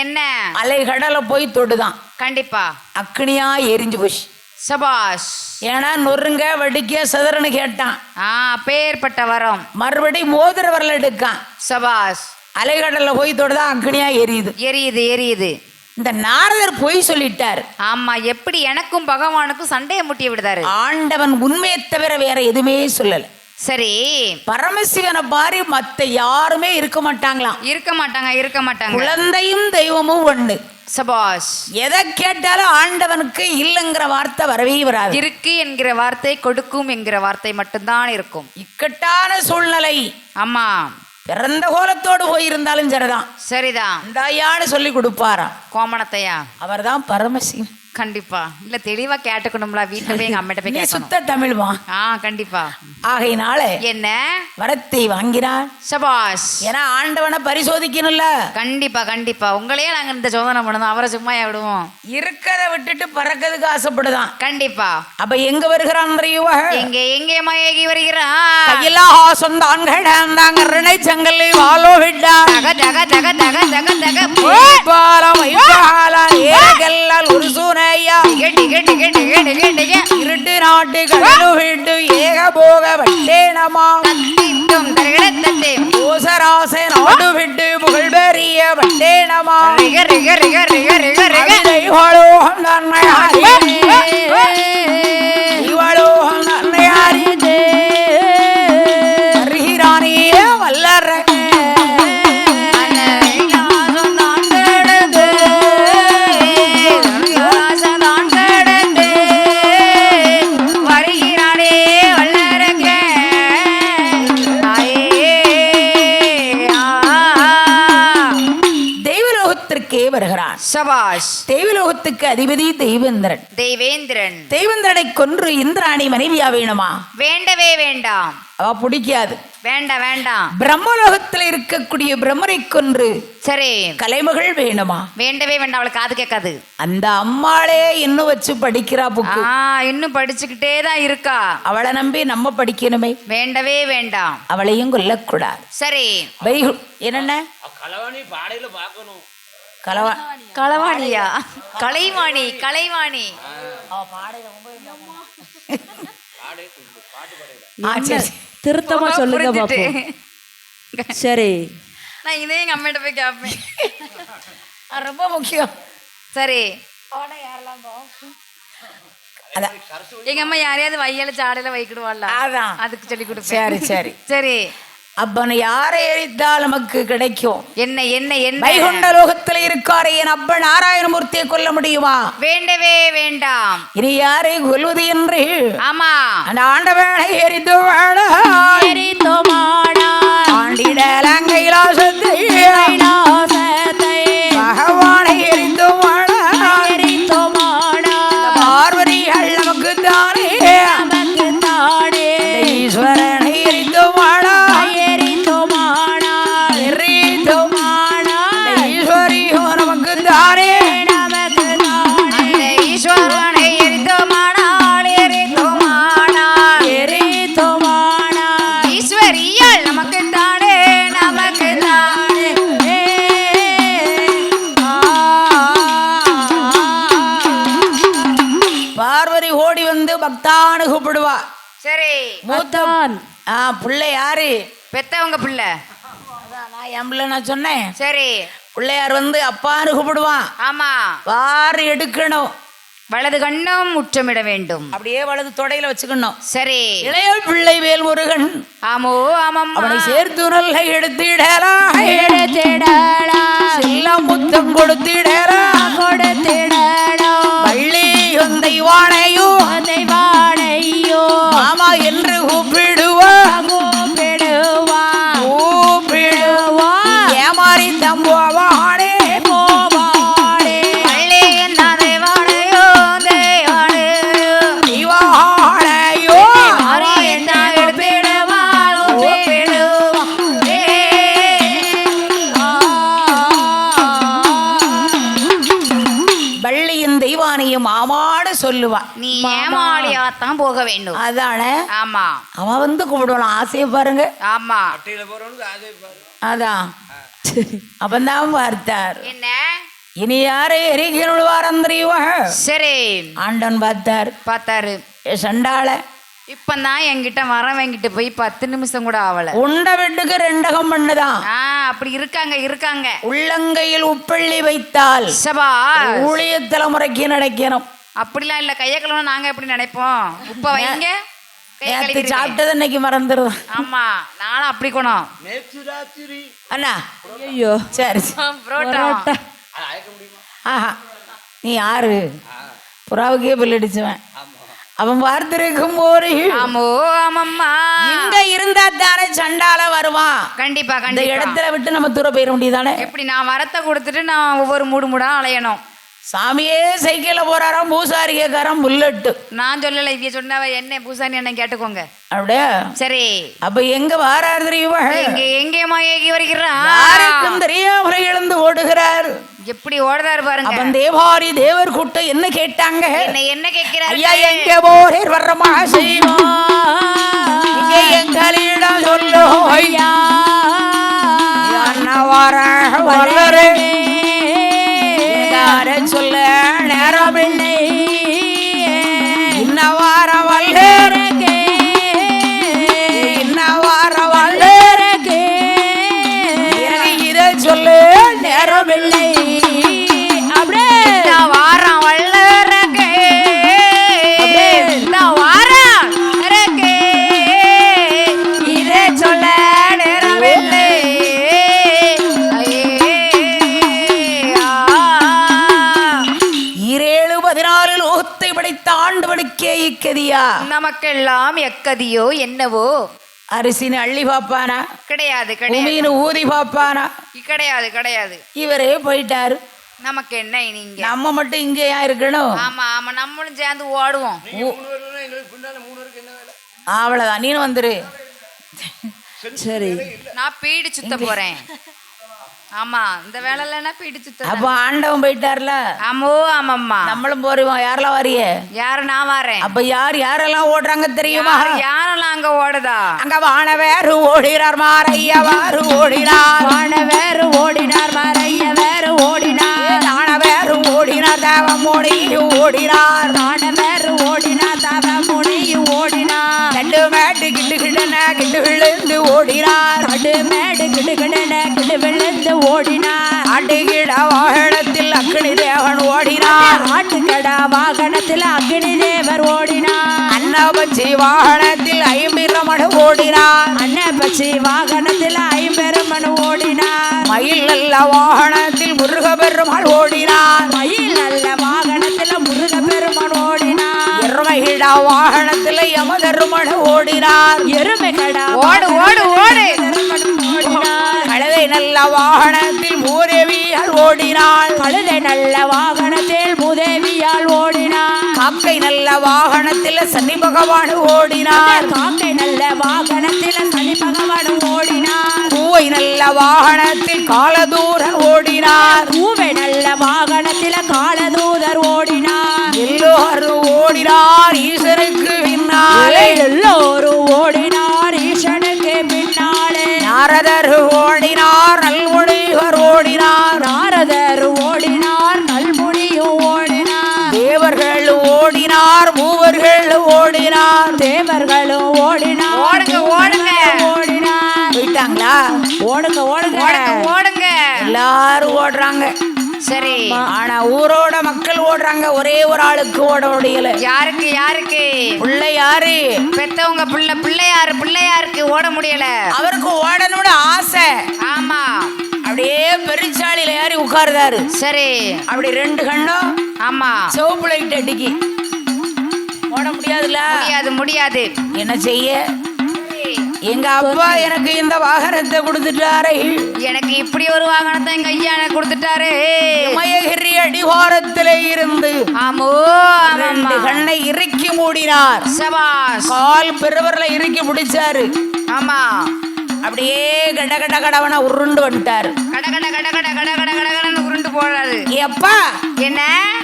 என்ன? அலைகடலை போய் தொடுதான். கண்டிப்பா. அக்னியா எரிஞ்சு போச்சு. சபாஷ். ஏன்னா நொறுங்க வடிக்க சதுரன்னு கேட்டான். பேர்பட்ட வரம். மறுபடி மோதிர வரல எடுக்கான். சபாஷ். அலைகடல்ல போய் தொடுதான், அக்னியா எரியுது. இந்த நாரதர் பொய் சொல்லிட்டார். ஆமா, எப்படி எனக்கும் பகவானுக்கும் சண்டையை முட்டிய விடுதாரு. ஆண்டவன் உண்மையை தவிர வேற எதுவுமே சொல்லல. சரி. பரமசிவனை பாரு மத்த யாருமே இருக்க மாட்டாங்களாம். இருக்க மாட்டாங்க. குழந்தையும் தெய்வமும் ஒண்ணு. சபாஷ். எதை கேட்டாலும் ஆண்டவனுக்கு இல்லைங்கிற வார்த்தை வரவே வராது. இருக்கு என்கிற வார்த்தை, கொடுக்கும் என்கிற வார்த்தை மட்டும்தான் இருக்கும். இக்கட்டான சூழ்நிலை. ஆமா. பிறந்த கோலத்தோடு போயிருந்தாலும் சரிதான். இந்தாயான்னு சொல்லி கொடுப்பாராம். கோமணத்தையா? அவர் தான் பரமசிவன். கண்டிப்பா. இல்ல தெளிவா கேட்டுக்கணும்ல. வீட்டுல போய் எங்க அம்மிட்ட போய் கேட்கணும். சுத்த தமிழ்வா. கண்டிப்பா. ஆகையினால என்ன வரத்தை வாங்கினார். சபாஷ். ஏன்னா ஆண்டவனை பரிசோதிக்கணும்ல. கண்டிப்பா. உங்களையே நாங்க இந்த சோதனை பண்ணணும், அவரை சும்மா விடுவோம். இருக்கத விட்டுட்டு பறக்கிறதுக்கு ஆசைப்படுதான். கண்டிப்பா. அப்ப எங்க வருகிறான் தெரியுமா? எங்கே மயகி வருகிறான். கையிலாசம் தான் கடந்தாங்க சங்கலை வாலோ விட்டா ஒரு சூனையா இருட்டு நாட்டு கடலு விட்டு ஏக போக வட்டேனமா ஓசராசை நாடு விட்டு புகழ் பெரிய வட்டேனமா வல்லற வருகிறான். சபாஷ். தெய்வலோகத்துக்கு அதிபதி தெய்வேந்திரனை கொன்று இந்திராணி மனைவியா வேணுமா? வேண்டவே வேண்டாம். அவ பிடிக்காது. வேண்டாம். பிரம்மலோகத்தில் இருக்கக்கூடிய பிரம்மரை கொன்று சரி கலைமகள் வேணுமா? வேண்டவே வேண்டாம். அவளுக்கு காது கேட்காது. அந்த அம்மாளே இன்னும் வச்சு படிக்கிறா புக்கு. இன்னும் படிச்சுக்கிட்டே தான் இருக்கா. அவளை நம்பி நம்ம படிக்கணுமே. வேண்டவே வேண்டாம். அவளையும் கொல்லக்கூடாது. சரி. என்னென்ன களவாணி பாடையில பார்க்கணும். களவாணியா? கலைவாணி. திருத்தமா சொல்லுங்க பாப்போம். சரி, நான் இதே எங்க அம்மிட்ட போய் கேட்பேன். ரொம்ப முக்கியம். சரி. எங்க அம்மா யாரையாவது வையால சாடையில வைக்கிடுவாள். அதுக்கு சொல்லி கொடுப்பேன். சரி. அப்பன் யாரை எரித்தால் நமக்கு கிடைக்கும். என்ன வைகுண்ட லோகத்தில் இருக்காரே என் அப்பன் நாராயணமூர்த்தியை கொல்ல முடியுமா? வேண்டவே வேண்டாம். இனி யாரை கொல்வது என்று? ஆமா. அந்த ஆண்டவனை எரித்து ஆண்டிடலங்கைலாசத்தை பகவானை எரித்து பார்வதிகள் நமக்கு தானே ஈஸ்வரனை எரித்து பக்தானு கூப்பிடுவா. சரி. மூத்தான் பிள்ளை யாரு? பெத்தவங்க பிள்ளை. என் பிள்ளை நான் சொன்னேன். சரி. பிள்ளையார் வந்து அப்பான்னு கூப்பிடுவான். ஆமா. வாரி எடுக்கணும். வலது கண்ணம் முற்றமிட வேண்டும். அப்படியே வலது தொடையில வச்சுக்கணும். சரி. இளைய பிள்ளை வேல் முருகன். ஆமோ ஆமாம். அவனை சேர்த்து நல்ல எடுத்திடலாம். செல்லம் முத்தம் கொடுத்திடலாம். வள்ளி தெய்வானையோ தெய்வானையோ மாமா என்று கூப்பிடுவா. ஏமாறி தம்புவானே மாமான்னு சொல்லுவான். நீ ஏமாளியாத்தான் போக வேண்டும். அதானே ஆமா அவன் வந்து கும்பிடுவான். ஆசையை பாருங்க. ஆமா அட்டையில போறவனுக்கு அதே பாரு. அதான் அப்பந்தான் பார்த்தார். என்ன இனி யாரை எரிகிறவாரம் தெரியுவா? சரி ஆண்டன் பார்த்தார். பார்த்தாரு. சண்டாள இப்பதான் என்கிட்ட வரவங்கிட்ட போய் 10 நிமிஷம் கூட ஆவல. உண்ட வீட்டுக்கு ரெண்டகம் பண்ணுதான். அப்படி இருக்காங்க. உள்ளங்கையில் உப்பள்ளி வைத்தால் சபா ஊழிய தலைமுறைக்கு நடக்கணும். அப்படிலாம் இல்ல. கைய கழுவ நாங்க எப்படி நினைப்போம்? உப்ப வைங்க நேத்து சாப்பிட்டது இன்னைக்கு மறந்துடுவோம். ஆமா நானும் அப்படி குணம். நேற்று ராத்திரி அண்ணா ஐயோ சரி புரோட்டா. அதை அழைக்க முடியுமா? ஆஹா நீ யாரு? புறாவுக்கே பில்லடிச்சுவேன். அவன் பார்த்திருக்கும் போது ஆமோ ஆமம்மா இங்க இருந்தா தானே சண்டால வருவான். கண்டிப்பா இந்த கண்டிப்பா. இடத்துல விட்டு நம்ம தூர போயிட முடியுதானே? எப்படி நான் வரத்தை கொடுத்துட்டு நான் ஒவ்வொரு மூடா அலையணும்? சாமியே சைக்கிள்ல போறாராம். பூசாரி கேட்காராம் புல்லட்டு. நான் சொல்லல, இவ சொன்னவ என்ன பூசாரி என்ன கேட்டுக்கோங்க. அப்படியே சரி. அப்ப எங்க வாராரு தெரியுமா? எங்கேயுமா ஏகி வருகிறான். யாருக்கும் தெரியாம எழுந்து ஓடுகிறார். எப்படி ஓடுறாரு பாருங்க. அப்ப தேவாரி தேவர் கூட்டம் என்ன கேட்டாங்க? என்ன கேட்கிறாரு? ஐயா எங்க போரேர் வர்றமா செய்வோம். இங்க எங்களிடம் சொல்லு ஐயா. வார வல்லரே சொல்ல நேரம் இல்லை. இன்ன வார வல்லரே இன்ன வார வல்லரே இதை சொல்லு நேரம் இல்லை. அப்படியே வாரம் வல்லரகே வாரம் இதை சொல்ல நேரமில்லை. இக்கதியா நமக்கெல்லாம் எக்கதியோ என்னவோ. அரிசின்னு அள்ளி பாப்பானா? கிடையாது கிடையாது. ஊதி பாப்பானா? கிடையாது. இவரே போயிட்டாரு. நமக்கு என்ன நீங்க? நம்ம மட்டும் இங்கேயா இருக்கணும்? ஆமா ஆமா நம்மளும் சேர்ந்து ஓடுவோம். அவ்வளவுதான். நீனும் வந்துரு. சரி நான் பீடி சுத்த போறேன். ஆமா இந்த வேலை இல்லைன்னா பீடி சுத்த. அப்ப ஆண்டவன் போயிட்டார்ல. ஆமோ ஆமாம்மா. நம்மளும் போறோம். யாரெல்லாம் வாரிய? யாரு? நான் வரேன். அப்ப யாரெல்லாம் ஓடுறாங்க தெரியுமா? யாரெல்லாம் அங்க ஓடுதா? அங்க வானவேறு ஓடினார் மாரையா வாரு ஓடினார். வானவேறு ஓடினார் மாரையா வேறு ஓடினார். தானவேறு ஓடினார் தேவமோடியும் ஓடினார். தானவேறு ஓடினார் தேவமோடியும் ஓடினார். கண்டு மேட்டு கிண்டு கிண்டன கிண்டு விழுந்து ஓடினார். கண்டு மேடு கிண்டு கிண்டன கிண்டு விழுந்து ஓடினார். ஆட்டுகிட வாகனத்தில் அக்னி தேவன் ஓடினார். ஆட்டுக்கடா வாகனத்தில் அக்னி தேவர் ஓடினார். அன்னபட்சி வாகனத்தில் 50 மணி ஓடினார். அன்னபட்சி வாகனத்தில் 50 மணி ஓடினார். மயில் நல்ல வாகனத்தில் முருக பெருமாள் ஓடினார். மயில் நல்ல வாகனத்தில் முருக பெருமாள் ஓடினார். எருமைகிட வாகனத்தில் யமதருமன் ஓடினார். எருமைகடா ஓடு ஓடு ஓடு. கழுதை நல்ல வாகனத்தில் மூதேவியால் ஓடினாள். கழுதை நல்ல வாகனத்தில் மூதேவியால் ஓடினார். காக்கை நல்ல வாகனத்தில் சனி பகவான் ஓடினார். காக்கை நல்ல வாகனத்தில் சனி பகவான் ஓடினார். பூவை நல்ல வாகனத்தில் காலதூரன் ஓடினார். பூவை நல்ல வாகனத்தில் காலதூதர் ஓடினார். எல்லோரும் ஓடினார் ஈஸ்வருக்கு பின்னாலே. எல்லோரும் ஓடினார் ஈசனுக்கு பின்னாலே. நாரதர் ஓடினார் நல்முனிவர் ஓடினார். நாரதர் ஓடினார் நல்முனியும் ஓடினார். தேவர்கள் ஓடினார் மூவர்கள் ஓடினார். தேவர்களும் ஓடினார். ஓடுங்க ஓடுங்க. ஓடினார். போயிட்டாங்களா? ஓடுங்க ஓடுங்க ஓடுங்க. எல்லாரும் ஓடுறாங்க. சரி. ஆனா ஊரோட மக்கள் ஓடுறாங்க. ஒரே ஒரு ஆளுக்கு ஓட முடியல. யாருக்கு? பிள்ளை யாரு? பெத்தவங்க பிள்ளையாருக்கு ஓட முடியல. அவருக்கு ஓடணும்னு ஆசை. ஆமா அப்படியே பெருச்சாளியில ஏறி உட்காருதாரு. சரி. அப்படி 2 கண்ணும் ஆமா சிவப்பு லைட் அடிக்கி ஓட முடியாதுல்ல. முடியாது. என்ன செய்ய? எங்க அப்பா எனக்கு இந்த வாகனத்தை கொடுத்துட்டாரு. எனக்கு இப்படி ஒரு வாகனத்தை எங்க ஐயா எனக்கு கொடுத்துட்டாரு. மயகிரி அடிவாரத்திலே இருந்து ஆமோ 2 கண்ணை இறுக்கி மூடினார். சபாஷ். கால் பெருவர்ல இறுக்கி முடிச்சாரு. ஆமா அப்படியே கடவன உருண்டு வந்துட்டாரு. கட உருண்டு போறாரு. எப்பா என்ன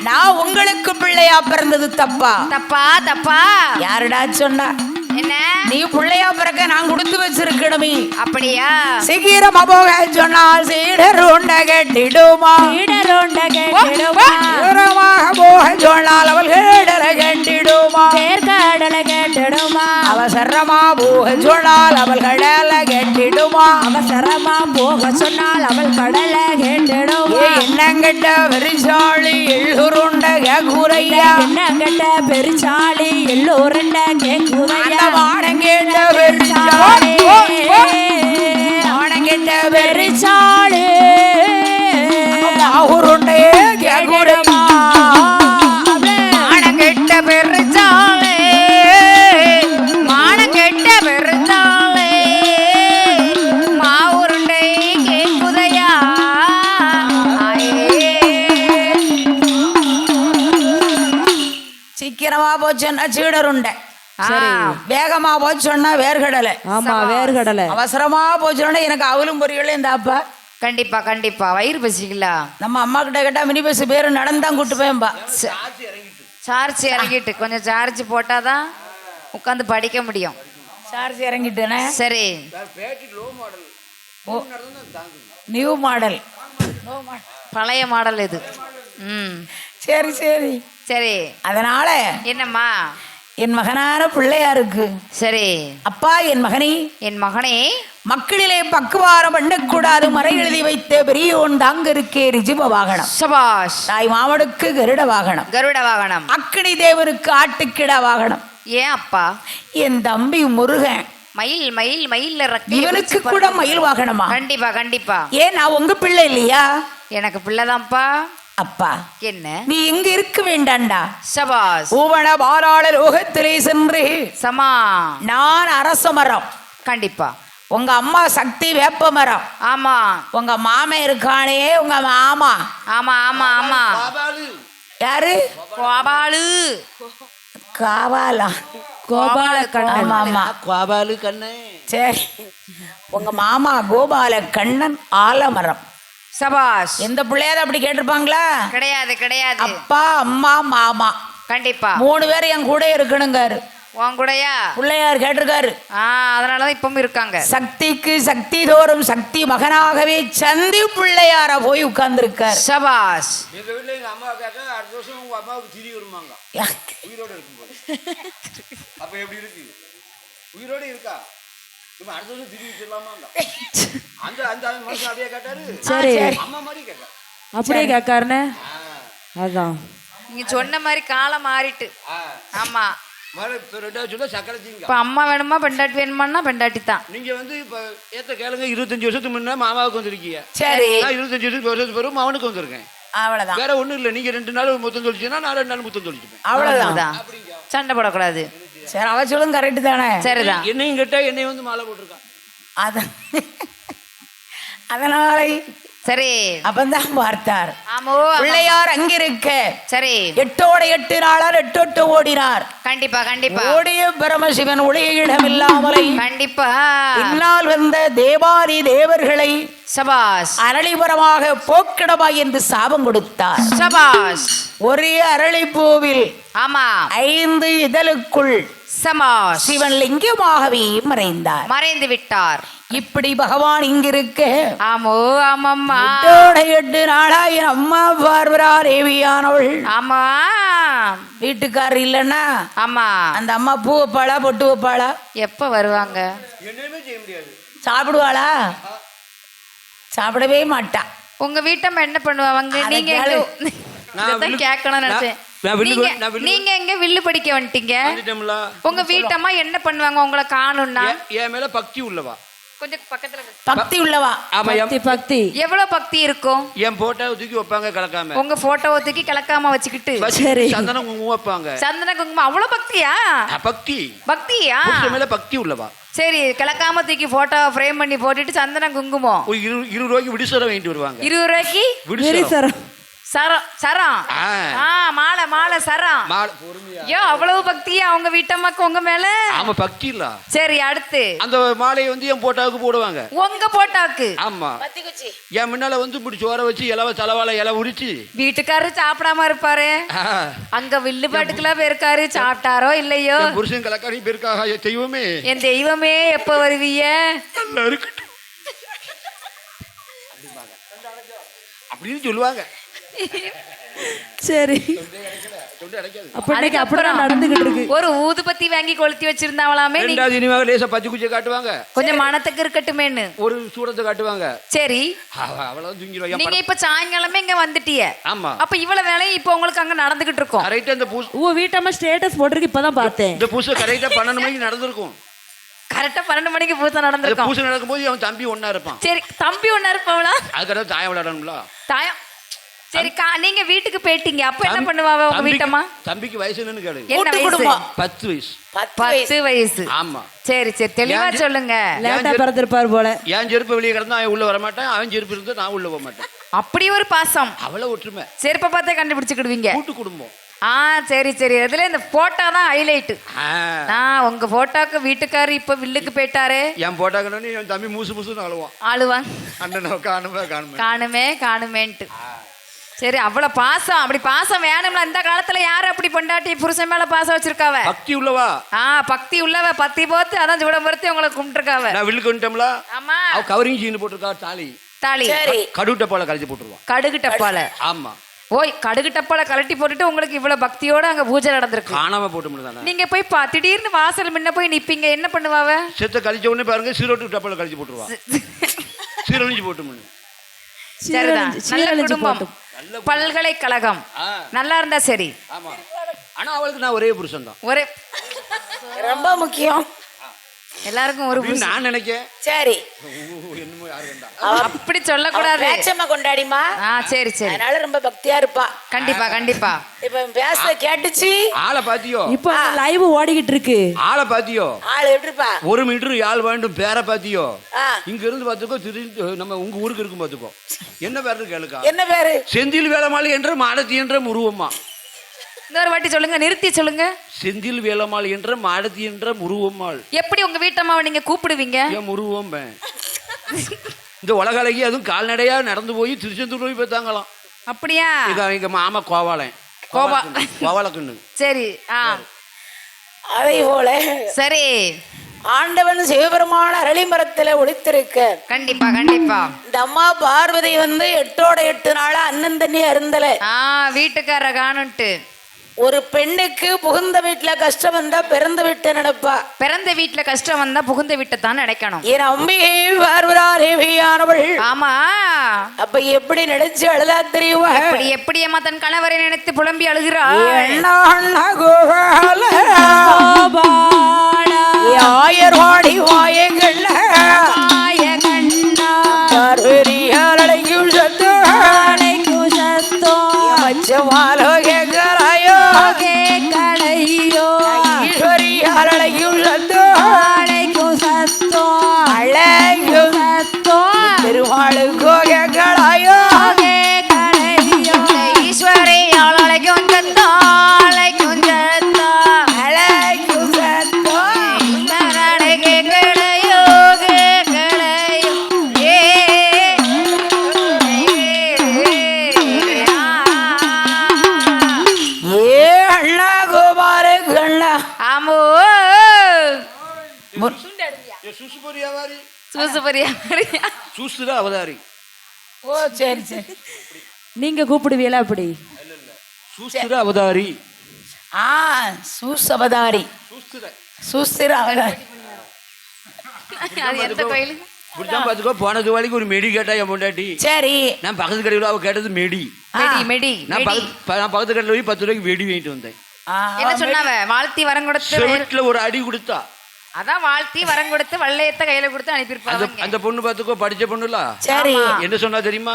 நான் உங்களுக்கு பிள்ளையா பிறந்தது தப்பா? தப்பா தப்பா யாருடா சொன்னா? என்ன நீ பிள்ளையா பிறக்க நான் கொடுத்து வச்சிருக்கணுமே. அப்படியா? சீக்கிரமா போக சொன்னால் சீடர் உண்ட கட்டிடுமா? இடரோண்ட கேட்டிடுமா சீக்கிரமாக போக சொன்னால் அவள் கேடல கட்டிடுமா? தேர்கடலை கேட்டிடுமா அவசரமா போக சொன்னால் அவள் கடல கட்டிடுமா? அவசரமா போக சொன்னால் அவள் கடலை கேட்டிடுமா என்னங்கட்ட வெறிசாளி எள்ளுருண்ட குறையா? என்ன கட்ட பெருச்சாளி எல்லோருண்ட கேக்குதையா வாடங்கேட்ட வெறிசாளி வாடங்கேட்ட பெருச்சாளி உருண்டே குறையா? மானங்கெட்ட பெருச்சாளே மானங்கெட்ட பெருச்சாளே மாவுருண்டை கேக்குதையா? சீக்கிரமா போச்சுன்னா சீடருண்ட, சரி வேகமா போச்சோன்னா வேர்கடலை, ஆமா வேர்கடலை அவசரமா போச்சோன்னா எனக்கு அவலும் பொரியல இந்த அப்பா. கண்டிப்பா கண்டிப்பா வயிறு பசிக்கலா? நம்ம அம்மா கிட்ட கேட்டா மினி பஸ் பேரு நடந்தான் கூட்டு போயம்பா. சார்ஜ் இறங்கிட்டு கொஞ்சம் சார்ஜ் போட்டாதான் உட்காந்து படிக்க முடியும். சார்ஜ் இறங்கிட்டேனே. சரி நியூ மாடல், பழைய மாடல் இது. ம் சரி சரி சரி அதனால என்னம்மா? என் மகனான பிள்ளையாருக்கு, சரி அப்பா என் மகனே, என் மகனே மக்களிலே பக்குவாரம் பண்ணக்கூடாது மறை எழுதி வைத்த பெரியோன் தாங்க இருக்கே ரிஜிப வாகனம், சபாஷ். தாய் மாமனுக்கு கருட வாகனம், கருட வாகனம். அக்கினி தேவருக்கு ஆட்டுக்கிட வாகனம். ஏன் அப்பா? என் தம்பி முருகன் மயில் மயில் மயில்ல இவனுக்கு கூட மயில் வாகனமா? கண்டிப்பா கண்டிப்பா. ஏன் நான் உங்க பிள்ளை இல்லையா? எனக்கு பிள்ளைதான்ப்பா. அப்பா என்ன நீ இங்க இருக்க வேண்டாண்டா. சபாஷ். பூவன பாராள லோகத்திலே சென்று சமா. நான் அரச மரம், கண்டிப்பா. உங்க அம்மா சக்தி வேப்ப மரம், ஆமா உங்க மாமன் இருக்கானே உங்க மாமா. ஆமா ஆமா ஆமா. யாரு? கோபாலு. காவாலா? கோபால கண்ணன். ஆமா கோபாலு கண்ணே. சரி, உங்க மாமா கோபால கண்ணன் ஆலமரம். சபாஷ். எந்த பிள்ளையாவது அப்படி கேட்டிருப்பாங்களா? கிடையாது கிடையாது. அப்பா அம்மா மாமா கண்டிப்பா 3 பேர் என் கூட இருக்கணுங்காரு. உன் கூடயா? பிள்ளையார் கேட்டிருக்காரு. அதனாலதான் இப்பவும் இருக்காங்க. சக்திக்கு சக்தி தோறும் சக்தி மகனாகவே சந்தி பிள்ளையார போய் உட்கார்ந்துருக்காரு. சபாஷ். எங்க வீட்டுல எங்க அம்மா கேட்டா அடுத்த வருஷம் உங்க அம்மாவுக்கு திரி வருமாங்க உயிரோட இருக்கும்போது. அப்ப எப்படி இருக்கு? உயிரோட இருக்கா? இப்ப அடுத்த வருஷம் திரி வச்சிடலாமாங்க? அந்த அந்த மனுஷன் அப்படியே கேட்டாரு. சரி அம்மா மாதிரி கேட்டா அப்படியே கேட்காருன்னு அதான் நீங்க சொன்ன மாதிரி காலம் மாறிட்டு. ஆமா ரெண்டாவது சொல்ல சக்கரத்தீங்க. இப்ப அம்மா வேணுமா பெண்டாட்டி வேணுமான்னா பெண்டாட்டி தான். நீங்க வந்து இப்ப ஏத்த கேளுங்க 25 வருஷத்துக்கு முன்ன மாமாவுக்கு வந்திருக்கீங்க. சரி, நான் 25 வருஷத்துக்கு பிறகு மாவனுக்கு வந்திருக்கேன். அவ்வளவுதான். வேற ஒண்ணும் இல்ல. நீங்க 2 நாள் முத்தம் தொழிச்சுன்னா நான் 2 நாள் முத்தம் தொழிச்சுப்பேன். அவ்வளவுதான். சண்டை போடக்கூடாது. சரி, அவ சொல்லுங்க கரெக்ட் தானே? சரிதான். என்னையும் கேட்டா என்னையும் வந்து மாலை போட்டிருக்கான். அதனால சரி அப்பந்தான் பார்த்தார். ஆமோ பிள்ளையார் அங்கிருக்க சரி 8 நாளார் 8 ஓடினார். கண்டிப்பா கண்டிப்பா. ஓடிய பரமசிவன் ஒளிய இடமில்லாமலை கண்டிப்பா பின்னால் வந்த தேவாரி தேவர்களை சபாஷ். அரளிபுரமாக போக்கிடமா என்று சாபம் கொடுத்தார். சபாஷ். ஒரே அரளிப்பூவில் ஆமா 5 இதழுக்குள் சபாஷ். சிவன் லிங்கமாகவே மறைந்தார். மறைந்து விட்டார். இப்படி பகவான் இங்கிருக்க ஆமோ ஆமாம்மா 8 நாளாயிரம் அம்மா பார்வரா தேவியானவள். ஆமா வீட்டுக்காரர் இல்லைன்னா ஆமா அந்த அம்மா பூ வைப்பாளா பொட்டு வைப்பாளா? எப்ப வருவாங்க? என்னையுமே செய்ய முடியாது. சாப்பிடுவாளா? சாப்பிடவே மாட்டா. உங்க வீட்டம்மா என்ன பண்ணுவாங்க? அதை நீங்க கேளு. இதான் கேட்கணும்னு நினைச்சேன். நீங்க எங்க வில்லு படிக்க வந்துட்டீங்க? வந்துட்டோம்ல. உங்க வீட்டம்மா என்ன பண்ணுவாங்க உங்களை காணும்னா? என் மேல பக்தி உள்ளவா. கொஞ்சம் பக்கத்துல பக்தி உள்ளவா? ஆமா. பக்தி எவ்வளவு பக்தி இருக்கும்? என் போட்டோவை தூக்கி வைப்பாங்க கலக்காம. உங்க போட்டோவை தூக்கி கலக்காம வச்சுக்கிட்டு சரி சந்தனம் குங்குமம் வைப்பாங்க. சந்தன குங்குமம் அவ்வளவு பக்தியா? பக்தி பக்தியா? புருஷன் மேல பக்தி உள்ளவா. சரி, கலக்காம தூக்கி போட்டோ ஃப்ரேம் பண்ணி போட்டுட்டு சந்தன குங்குமம் ஒரு 20 ரூபாய்க்கு விடுசரம் வாங்கிட்டு வருவாங்க. 20 ரூபாய்க்கு விரிசரம் சரம் சரம் ஆ. ஆ மாலை மாலை சரம் மாலை பொறுமையா. ஐயோ அவ்வளவு பக்தியா உங்க வீட்டம்மாக்கு உங்க மேல? ஆமா பக்தி இல்ல. சரி அடுத்து அந்த மாலையை வந்து என் போட்டாவுக்கு போடுவாங்க. உங்க போட்டாக்கு? ஆமா. என் முன்னால வந்து இப்படி சோற வச்சு இலவ தலவாழை இலை உரிச்சு வீட்டுக்காரரு சாப்பிடாம இருப்பாரு, அங்க வில்லு பாட்டுக்கெல்லாம் போயிருக்காரு, சாப்பிட்டாரோ இல்லையோ? என் புருஷன் கலக்காரி பேருக்காக தெய்வமே, என் தெய்வமே எப்ப வருவீங்க? நல்லா இருக்கட்டும் அப்படின்னு சொல்லுவாங்க. சரி தொண்டை அடைக்காது. அப்ப இன்னைக்கு அப்படிதான் நடந்துகிட்டு இருக்கு. ஒரு ஊதுபத்தி வாங்கி கொளுத்தி வச்சிருந்தாவளாமே. ரெண்டாவது இனிமே லேசா பச்சை குச்சியை காட்டுவாங்க, கொஞ்சம் மனத்துக்கு இருக்கட்டுமேன்னு ஒரு சூடத்தை காட்டுவாங்க. சரி அவ்வளவு தூங்கிடுவாங்க. நீங்க இப்ப சாயங்காலமே இங்க வந்துட்டீங்க. ஆமா. அப்ப இவ்வளவு வேலையும் இப்ப உங்களுக்கு அங்க நடந்துகிட்டு இருக்கும். கரெக்டா இந்த பூசு உங்க வீட்டம்மா ஸ்டேட்டஸ் போட்டிருக்கு, இப்பதான் பார்த்தேன். இந்த பூசை கரெக்டா 12 மணிக்கு நடந்திருக்கும். கரெக்டா 12 மணிக்கு பூசை நடந்திருக்கும். பூசை நடக்கும்போது அவன் தம்பி ஒன்னா இருப்பான். சரி தம்பி ஒன்னா இருப்பாங்களா? அதுக்கப்புறம் தாயம் விளையாடணும்ல. தாயம். சரி நீங்க வீட்டுக்கு போயிட்டீங்க, அப்ப என்ன பண்ணுவாங்க உங்க வீட்டம்மா? தம்பிக்கு வயசு என்னன்னு கேளு. என்ன வயசு? 10 வயசு. 10 வயசு. ஆமா. சரி சரி தெளிவா சொல்லுங்க. லேட்டா பிறந்திருப்பாரு போல. என் செருப்பு வெளியே கிடந்தா அவன் உள்ள வர மாட்டான், அவன் செருப்பு இருந்தா நான் உள்ள போக மாட்டேன். அப்படி ஒரு பாசம். அவ்வளவு ஒற்றுமை. செருப்பை பார்த்தே கண்டுபிடிச்சுக்கிடுவீங்க. கூட்டு குடும்பம். சரி சரி. அதுல இந்த போட்டோ தான் ஹைலைட். உங்க போட்டோக்கு வீட்டுக்காரரு இப்ப வில்லுக்கு போயிட்டாரு. என் போட்டாக்கணும் என் தம்பி மூசு மூசுன்னு அழுவான். ஆளுவான் அண்ணன் காணுமே காணுமே காணுமேன்ட்டு. சரி அவ்வளவு பாசம். அப்படி பாசம் வேணும்ல. இந்த காலத்துல யாரு அப்படி பொண்டாட்டி புருஷன் மேல பாசம் வச்சிருக்காவ? பக்தி உள்ளவா. பக்தி உள்ளவ. பத்தி போத்து அதான் ஜூடம்பருத்தி உங்களை கும்பிட்டுருக்காவ. நான் வில்லுக்கு வந்துட்டோம்ல. ஆமா. அவ கவரிங் சீன் போட்டிருக்கா. தாலி தாலி கடுகு டப்பால கழிச்சு போட்டுருவான். கடுகு டப்பால. ஆமா. ஓய் கடுகு டப்பால கலட்டி போட்டுட்டு உங்களுக்கு இவ்வளவு பக்தியோட அங்க பூஜை நடந்திருக்கு. காணாம போட்டு முடியாது. நீங்க போய் திடீர்னு வாசல் முன்ன போய் நிப்பீங்க, என்ன பண்ணுவாவ? செத்த கழிச்ச உடனே பாருங்க சீரோட்டு டப்பால கழிச்சு போட்டுருவா. சீரழிஞ்சு போட்டு முன்னு. சரிதான். நல்ல குடும்பம், பல்கலைக்கழகம் நல்லா இருந்தா சரி. ஆமா. ஆனா அவளுக்கு நான் ஒரே புருஷன் தான். ஒரே ரொம்ப முக்கியம். எல்லாருக்கும் ஒரு புருஷன் நான் நினைக்கிறேன். சரி என்னமோ யாரு கண்டா அப்படி சொல்லக்கூடாது. பேச்சம்மா கொண்டாடிமா. சரி சரி. அதனால ரொம்ப பக்தியா இருப்பா. கண்டிப்பா கண்டிப்பா. இப்ப பேச கேட்டுச்சு. ஆளை பாத்தியோ? இப்ப லைவ் ஓடிக்கிட்டு இருக்கு. ஆளை பாத்தியோ? ஆள் எப்படி இருப்பா? 1 மீட்டர் யாழ் வேண்டும். பேரை பாத்தியோ? இங்க இருந்து பாத்துக்கோ. நம்ம உங்க ஊருக்கு இருக்கும் பாத்துக்கோ. என்ன பேரு கேளுக்கா? என்ன பேரு? செந்தில் வேலமாளி என்ற மாடத்தி என்ற முருவம்மா. இன்னொரு வாட்டி சொல்லுங்க, நிறுத்தி சொல்லுங்க. செந்தில் வேலமாள் என்ற மாடத்தி என்ற முருவம்மாள். எப்படி உங்க வீட்டம்மாவை நீங்க கூப்பிடுவீங்க? ஏன் முருவம்? இந்த உலக அழகி அதுவும் கால்நடையா நடந்து போய் திருச்செந்தூர் போய் பார்த்தாங்களாம். அப்படியா? எங்க மாமா கோவாலன் கோவாலக்குன்னு. சரி. அதை போல சரி. ஆண்டவன் சிவபெருமான அரளி மரத்துல ஒளித்திருக்க. கண்டிப்பா கண்டிப்பா. இந்த அம்மா பார்வதி வந்து 8 நாளா அண்ணன் தண்ணி அருந்தல. வீட்டுக்கார காணுன்ட்டு. ஒரு பெண்ணுக்கு புகுந்த வீட்டுல கஷ்டம் வந்தா பிறந்த வீட்டை நடப்பா. பிறந்த வீட்டுல கஷ்டம் வந்தா புகுந்த வீட்டை தான் நடக்கணும். என் அம்மையை பார்வதா தேவியானவள். ஆமா. அப்ப எப்படி நினைச்சு அழுதா தெரியுமா? எப்படி அம்மா தன் கணவரை நினைத்து புலம்பி அழுகிறா? ஆயர் வாடி வாயங்கள்ல பார்வதியாலையும் சத்தோ மச்சமாலோ கேட்கறாயோ கேட்கலையோ ஈஸ்வரியாலையும் சத்தோ அழைக்கும் பெருமாளுக்கோ கேட்கறாயோ கேட்கலையோ ஈஸ்வரியாலைக்கும் சத்தோ அழைக்கும் சத்தோ அழைக்கும் சத்தோ கேட்கலையோ கேட்கலையோ ஏ அண்ணா கோபால கண்ணா. ஆமோ சூசுதான் அவதாரி. ஓ சரி சரி. நீங்க கூப்பிடுவீங்களா? அப்படி சூஸ்திர அவதாரி. சூசவதாரி சூஸ்திர அவதாரி. அது எந்த கோயில்? இப்படிதான் பாத்துக்கோ. போன தீபாவளிக்கு ஒரு மெடி கேட்டா என் பொண்டாட்டி. சரி. நான் பக்கத்து கடையில் அவ கேட்டது மெடி. மெடி. நான் பக்கத்து கடையில் போய் 10 ரூபாய்க்கு வெடி வாங்கிட்டு வந்தேன். என்ன சொன்னாவ? வாழ்த்தி வரம் கொடுத்து செவிட்டுல ஒரு அடி கொடுத்தா. அதான் வாழ்த்தி வரம் கொடுத்து வள்ளையத்த கையில கொடுத்து அனுப்பியிருப்பாங்க. அந்த பொண்ணு பாத்துக்கோ, படிச்ச பொண்ணுல. சரி. என்ன சொன்னா தெரியுமா?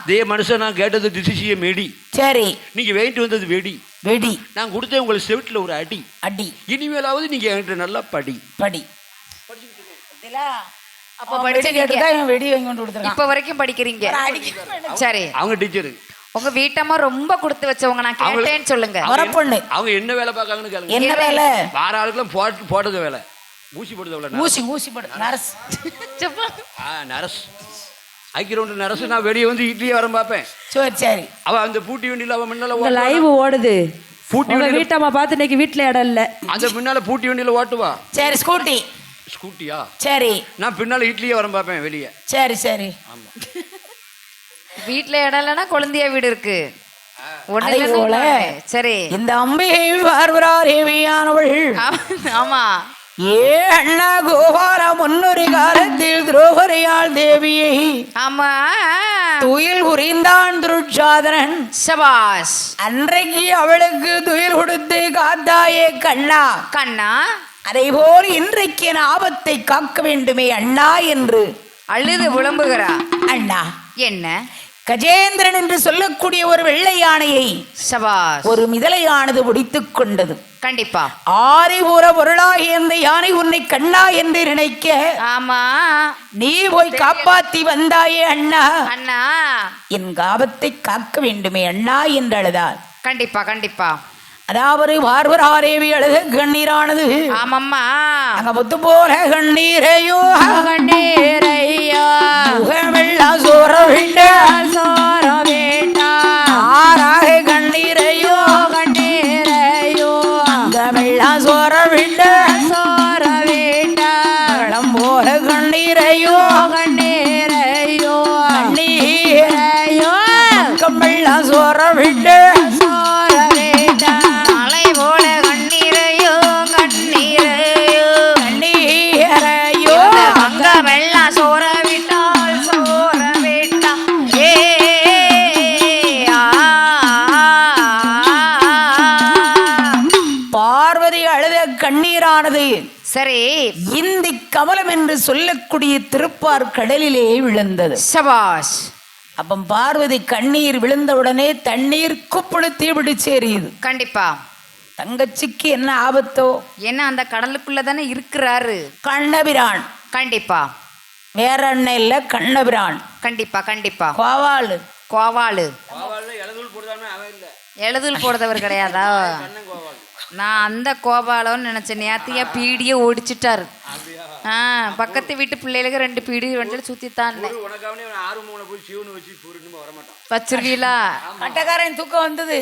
தே மனுஷன் நான் கேட்டது திசிசிய மெடி. சரி. நீங்க வாங்கிட்டு வந்தது வெடி. வெடி. நான் கொடுத்தேன் உங்களுக்கு செவிட்டுல ஒரு அடி. அடி. இனிமேலாவது நீங்க என்கிட்ட நல்லா படி. அப்ப படிச்சு வெடி வாங்கி கொண்டு கொடுத்துருக்கான். இப்ப வரைக்கும் படிக்கிறீங்க. சரி. அவங்க டீச்சர் உங்க வீட்டம்மா ரொம்ப கொடுத்து வச்சவங்க, நான் கேட்டேன்னு சொல்லுங்க. வரப்பொண்ணு அவங்க என்ன வேலை பார்க்காங்கன்னு கேளுங்க. என்ன வேலை? வார ஆளுக்கெல்லாம் போட்டது வேலை, ஊசி போடுறது வேலை. ஊசி போடு நரஸ். நரஸ் ஐக்கிரவுண்ட் நரசு. நான் வெளியே வந்து இட்லியே வர பார்ப்பேன். சரி அவ அந்த பூட்டி வண்டியில் அவன் முன்னால உங்க லைவ் ஓடுது. பூட்டி உங்க வண்டியில் வீட்டம்மா பார்த்து இன்னைக்கு வீட்டுல இடம் இல்ல. அந்த முன்னால பூட்டி வண்டியில் ஓட்டுவா. சரி ஸ்கூட்டியா? சரி நான் பின்னால இட்லியே வர பார்ப்பேன் வெளியே. சரி ஆமா. வீட்டுல இடம் இல்லைன்னா குழந்தைய வீடு இருக்கு. அதே போல சரி, இந்த அம்பிகை பார்வராதேவியானவள் ஆமா ஏ அண்ணா கோபால முன்னொரு காலத்தில் திரௌபதியால் தேவியை ஆமா துயில் புரிந்தான் துருட்சாதனன். சபாஷ். அன்றைக்கு அவளுக்கு துயில் கொடுத்து காத்தாயே கண்ணா. அதை போல் இன்றைக்கு என் ஆபத்தை காக்க வேண்டுமே அண்ணா என்று அழுது புலம்புகிறா. அண்ணா, என்ன? கஜேந்திரன் என்று சொல்லக்கூடிய ஒரு வெள்ளை யானையை சபாஷ் ஒரு மிதலையானது முடித்துக் கொண்டது. கண்டிப்பா. ஆரிபுர பொருளாகிய அந்த யானை உன்னை கண்ணா என்று நினைக்க, ஆமா, நீ போய் காப்பாத்தி வந்தாயே அண்ணா. அண்ணா, என் ஆபத்தை காக்க வேண்டுமே அண்ணா என்று அழுதாள். கண்டிப்பா. அதாவது பார்வராதேவி அழுத கண்ணீரானது ஆமம்மா அங்க முத்து போல கண்ணீரையோ முகமெல்லாம் சோர வேண்டாம் ஆறாக கண்ணீரையோ அங்க வெள்ளம் சோர வேண்டாம் வெள்ளம் போல கண்ணீரையோ கண்ணீரையோ வெள்ளம் சோர வேண்டாம் கண்ணீரானது சரி இந்தி கமலம் என்று சொல்லக்கூடிய திருப்பார் கடலிலே விழுந்தது. சபாஷ். அப்ப பார்வதி கண்ணீர் விழுந்தவுடனே தண்ணீர் குப்புடு தீபிடிச்சு எரியுது. கண்டிப்பா. தங்கச்சிக்கு என்ன ஆபத்தோ? என்ன, அந்த கடலுக்குள்ள தானே இருக்கிறாரு கண்ணபிரான். கண்டிப்பா. வேற என்ன இல்ல, கண்ணபிரான். கண்டிப்பா. கோவாளு எழுதூல் போடுறவர் கிடையாதா? நான் அந்த கோபாலன்னு நினைச்சேன். நேத்தியா பீடியை ஓடிச்சிட்டாரு. பக்கத்து வீட்டு பிள்ளைகளுக்கு 2 பீடி வண்டியில் சுத்தித்தான் வச்சிருக்கீங்களா? கட்டக்காரன் தூக்கம் வந்தது,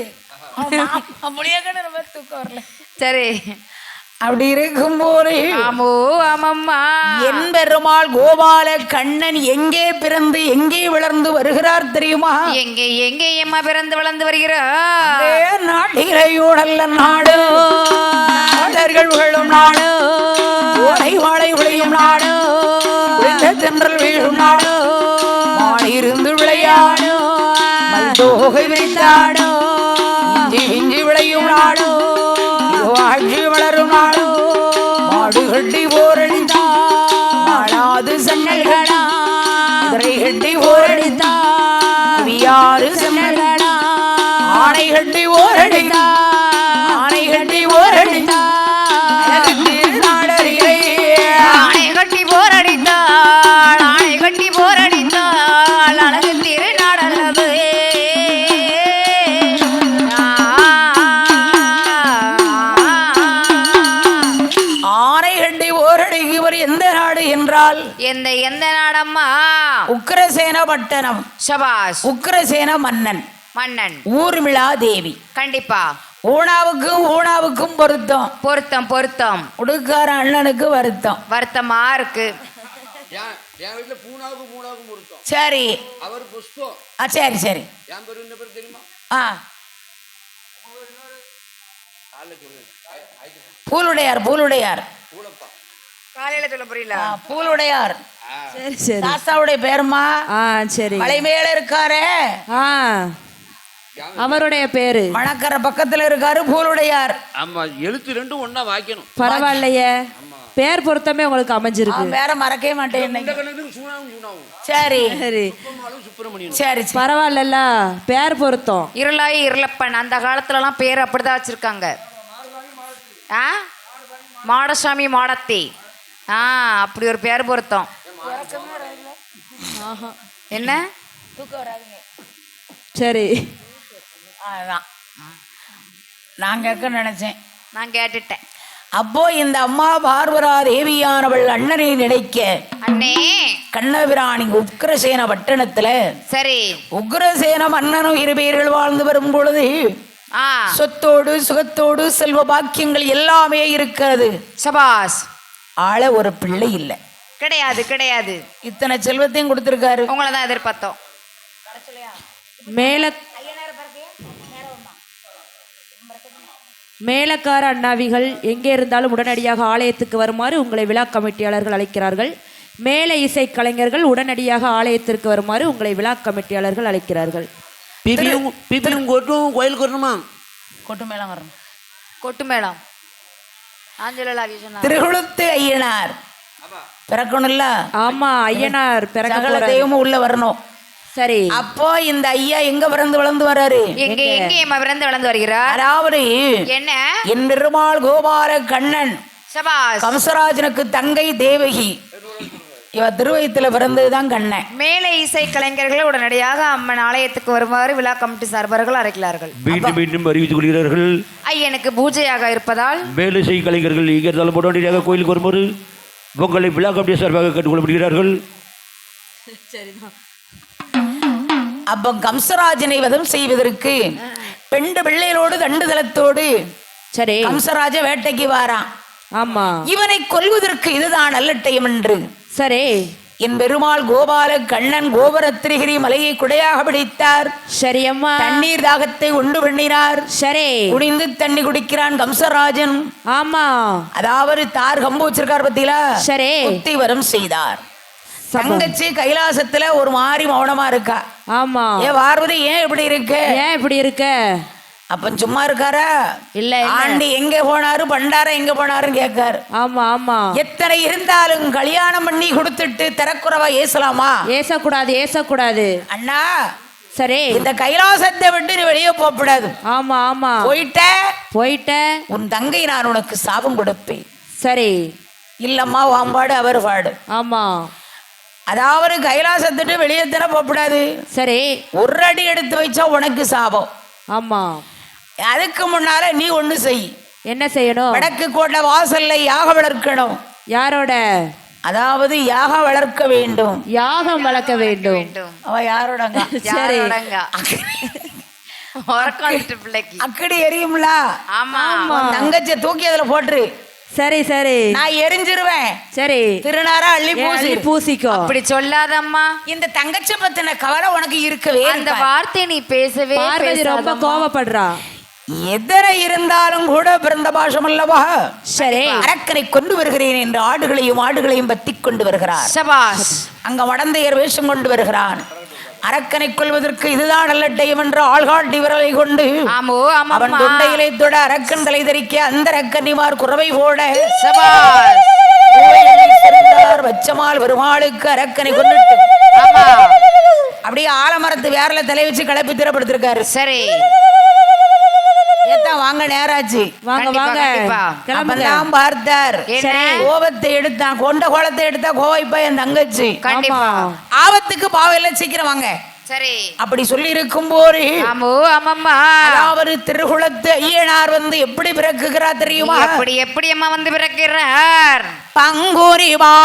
தூக்கம் வரல. சரி, அப்படி இருக்கும் போது என் பெருமாள் கோபால கண்ணன் எங்கே பிறந்து எங்கே வளர்ந்து வருகிறார் தெரியுமா? எங்கே எம்மா பிறந்து வளர்ந்து வருகிறார்? நாட்டிலையோடல்ல நாடு, மலர்கள் விழும் நாடு, ஓடை வாழை விளையும் நாடு, தென்றல் வீழும் நாடு, மாடியிருந்து விளையாடு, மல்தோகை விரித்தாடு, இஞ்சி விளையும் நாடு, வாழ்ச்சி வளரும் நாடு, மாடு கட்டி போரடித்தா மாளாது சன்னல்களா, குதிரை கட்டி போரடித்தா குவியாறு சன்னல்களா, ஆனை கட்டி ஓரடித்தா ஆனை கட்டி ஓரடித்தா திருநாடரிலே ஆனை கட்டி போரடித்தாள், ஆனை கட்டி போரடித்தாள், அழகு திருநாடல்லது. எந்த நாடு என்றால் எந்த நாடம்மா? உக்கிரசேன பட்டணம். சபாஷ். உக்கிரசேன மன்னன் ஊர்மிளா தேவி. கண்டிப்பா. ஊனாவுக்கும் பொருத்தம் உடுக்கார அண்ணனுக்கு வருத்தமா இருக்கு. சரி, அவர் புஷ்பம். சரி. பூலுடையார் காலையில சொல்ல புரியல. பூலுடையார். சரி. தாத்தாவுடைய பேருமா? சரி. மலை மேல இருக்காரே, அவருடைய பேரு. மணக்கரை பக்கத்துல இருக்காரு பூலுடையார். ஆமா, எழுத்து 2 ஒண்ணா வாய்க்கணும். பரவாயில்லையே, பேர் பொருத்தமே உங்களுக்கு அமைஞ்சிருக்கு. வேற மறக்கவே மாட்டேன். சரி, பரவாயில்ல, பேர் பொருத்தம். இருளாயி இருளப்பன் அந்த காலத்துல எல்லாம் பேர் அப்படிதான் வச்சிருக்காங்க. மாடசாமி மாடத்தி, அப்படி ஒரு பேர் பொருத்தம். என்ன? சரி, அதான் நான் கேட்க நினைச்சேன். நான் கேட்டுட்டேன். அப்போ இந்த அம்மா பார்வரா தேவியானவள் அண்ணனை நினைக்க அண்ணே கண்ணபிராணி உக்ரசேன பட்டணத்துல சரி உக்ரசேன மன்னனும் இருபேர்கள் வாழ்ந்து வரும் பொழுது ஆ சொத்தோடு சுகத்தோடு செல்வ பாக்கியங்கள் எல்லாமே இருக்கிறது. சபாஸ். ஆள ஒரு பிள்ளை இல்லை. கிடையாது கிடையாது. இத்தனை செல்வத்தையும் கொடுத்திருக்காரு. உங்களை தான் எதிர்பார்த்தோம். மேலக்கார அண்ணாவிகள் எங்கே இருந்தாலும் உடனடியாக ஆலயத்துக்கு வருமாறு உங்களை விழா கமிட்டியாளர்கள் அழைக்கிறார்கள். மேல இசை கலைஞர்கள் உடனடியாக ஆலயத்திற்கு வருமாறு உங்களை விழா கமிட்டியாளர்கள் அழைக்கிறார்கள். பிபியும் கொட்டும் கோயிலுக்கு வரணுமா? கொட்டு மேளம் வரணும். கொட்டு மேளம். திருகுளத்து ஐயனார் பிறக்கணும்ல. ஆமா, ஐயனார் சகல தெய்வமும் உள்ள வரணும். சரி. அப்போ இந்த ஐயா எங்க பிறந்து வளர்ந்து வராரு? எங்க எங்க பிறந்து வளர்ந்து வருகிறார்? அதாவது என்ன என் பெருமாள் கோபால கண்ணன் சபாஸ் கம்சராஜனுக்கு தங்கை தேவகி இவ திருவயத்துல பிறந்ததுதான் கண்ணன். மேலே இசை கலைஞர்கள் உடனடியாக அம்மன் ஆலயத்துக்கு வருமாறு விழா கமிட்டி சார்பர்கள் அழைக்கிறார்கள். மீண்டும் மீண்டும் அறிவித்துக் கொள்கிறார்கள். ஐயனுக்கு பூஜையாக இருப்பதால் மேலே இசை கலைஞர்கள் எங்கே இருந்தாலும் உடனடியாக கோயிலுக்கு வருமாறு உங்களை விழா கமிட்டி சார்பாக கேட்டுக்கொள்ளப்படுகிறார்கள். அப்ப கம்சராஜனை வதம் செய்வதற்கு பெண்டு பிள்ளைகளோடு தண்டுதலத்தோடு சரி கம்சராஜ வேட்டைக்கு வாரான். ஆமா, இவனை கொல்வதற்கு இதுதான் நல்லட்டயம் என்று சரி என் பெருமாள் கோபால கண்ணன் கோபரத்திரிகிரி மலையை குடையாக பிடித்தார். சரி அம்மா. தண்ணீர் தாகத்தை உண்டு பண்ணினார். சரி. குடிந்து தண்ணி குடிக்கிறான் கம்சராஜன். ஆமா, அதாவது தார் கம்பு வச்சிருக்கார் பத்தியில. சரி. குத்தி வரம் செய்தார். தங்கச்சி கைலாசத்துல ஒரு மாதிரி மௌனமா இருக்கா. ஆமா. ஏன் பார்வதி ஏன் இப்படி இருக்கு? ஏன் இப்படி இருக்க? அப்ப சும்மா இருக்காரா? இல்ல ஆண்டி எங்க போனாரு, பண்டார எங்க போனாருன்னு கேட்காரு. ஆமா ஆமா. எத்தனை இருந்தாலும் கல்யாணம் பண்ணி கொடுத்துட்டு தரக்குறவா ஏசலாமா? ஏசக்கூடாது ஏசக்கூடாது அண்ணா. சரி. இந்த கைலாசத்தை விட்டு நீ வெளியே போகக்கூடாது. ஆமா ஆமா. போயிட்ட உன் தங்கை நான் உனக்கு சாபம் கொடுப்பேன். சரி. இல்லம்மா வாம்பாடு அவர் பாடு. ஆமா. அதாவது கைலாசத்துட்டு வெளியே தானே போகக்கூடாது. சரி. ஒரு அடி எடுத்து வச்சா உனக்கு சாபம். ஆமா. அதுக்கு முன்னால நீ ஒண்ணு செய். என்ன செய்யணும்? வடக்கு கோட்டை வாசல்ல யாக வளர்க்கணும். யாரோட? அதாவது யாக வளர்க்க வேண்டும். யாகம் வளர்க்க வேண்டும். அவ யாரோடங்க? சரி. அக்கடி எரியும்ல. ஆமா. தங்கச்சிய தூக்கி அதுல போட்டுரு. சரி சரி. நான் எரிஞ்சிருவேன். சரி. திருநாரா அள்ளி பூசிக்கோ. அப்படி சொல்லாதம்மா. இந்த தங்கச்சி பத்தின கவலை உனக்கு இருக்கவே. அந்த வார்த்தை நீ பேசவே. பார்வதி ரொம்ப கோவப்படுறா. எத்தனை இருந்தாலும் கூட பிறந்த பாஷம் அல்லவா? சரி. அரக்கனை கொண்டு வருகிறேன் என்று ஆடுகளையும் பத்தி கொண்டு வருகிறார். சபாஸ். அங்க மடந்தையர் வேஷம் கொண்டு வருகிறான். அரக்கனை கொள்வதற்கு இதுதான் நல்லட்டயம் என்று ஆள்காட்டி விரலை கொண்டு அவன் தொண்டையிலே தொட அரக்கன் தலை தரிக்க அந்த அரக்கன்னிமார் குறவை போட வச்சமால் பெருமாளுக்கு அரக்கனை கொண்டுட்டு அப்படியே ஆலமரத்து வேறல தலை வச்சு கிளப்பி திறப்படுத்திருக்காரு. சரி. வாங்க நேராச்சு. வாங்க வாங்க. அப்பதான் பார்த்தார். கோபத்தை எடுத்தான். கொண்ட கோலத்தை எடுத்தா கோவைப்பா என் தங்கச்சி. ஆபத்துக்கு பாவையில சீக்கிரம் வாங்க. சரி. அப்படி சொல்லி இருக்கும் போது அவர் திருகுளத்து ஐயனார் வந்து எப்படி பிறக்குகிறார் தெரியுமா? எப்படி அம்மா வந்து பிறக்கிறார்? பங்குரிவா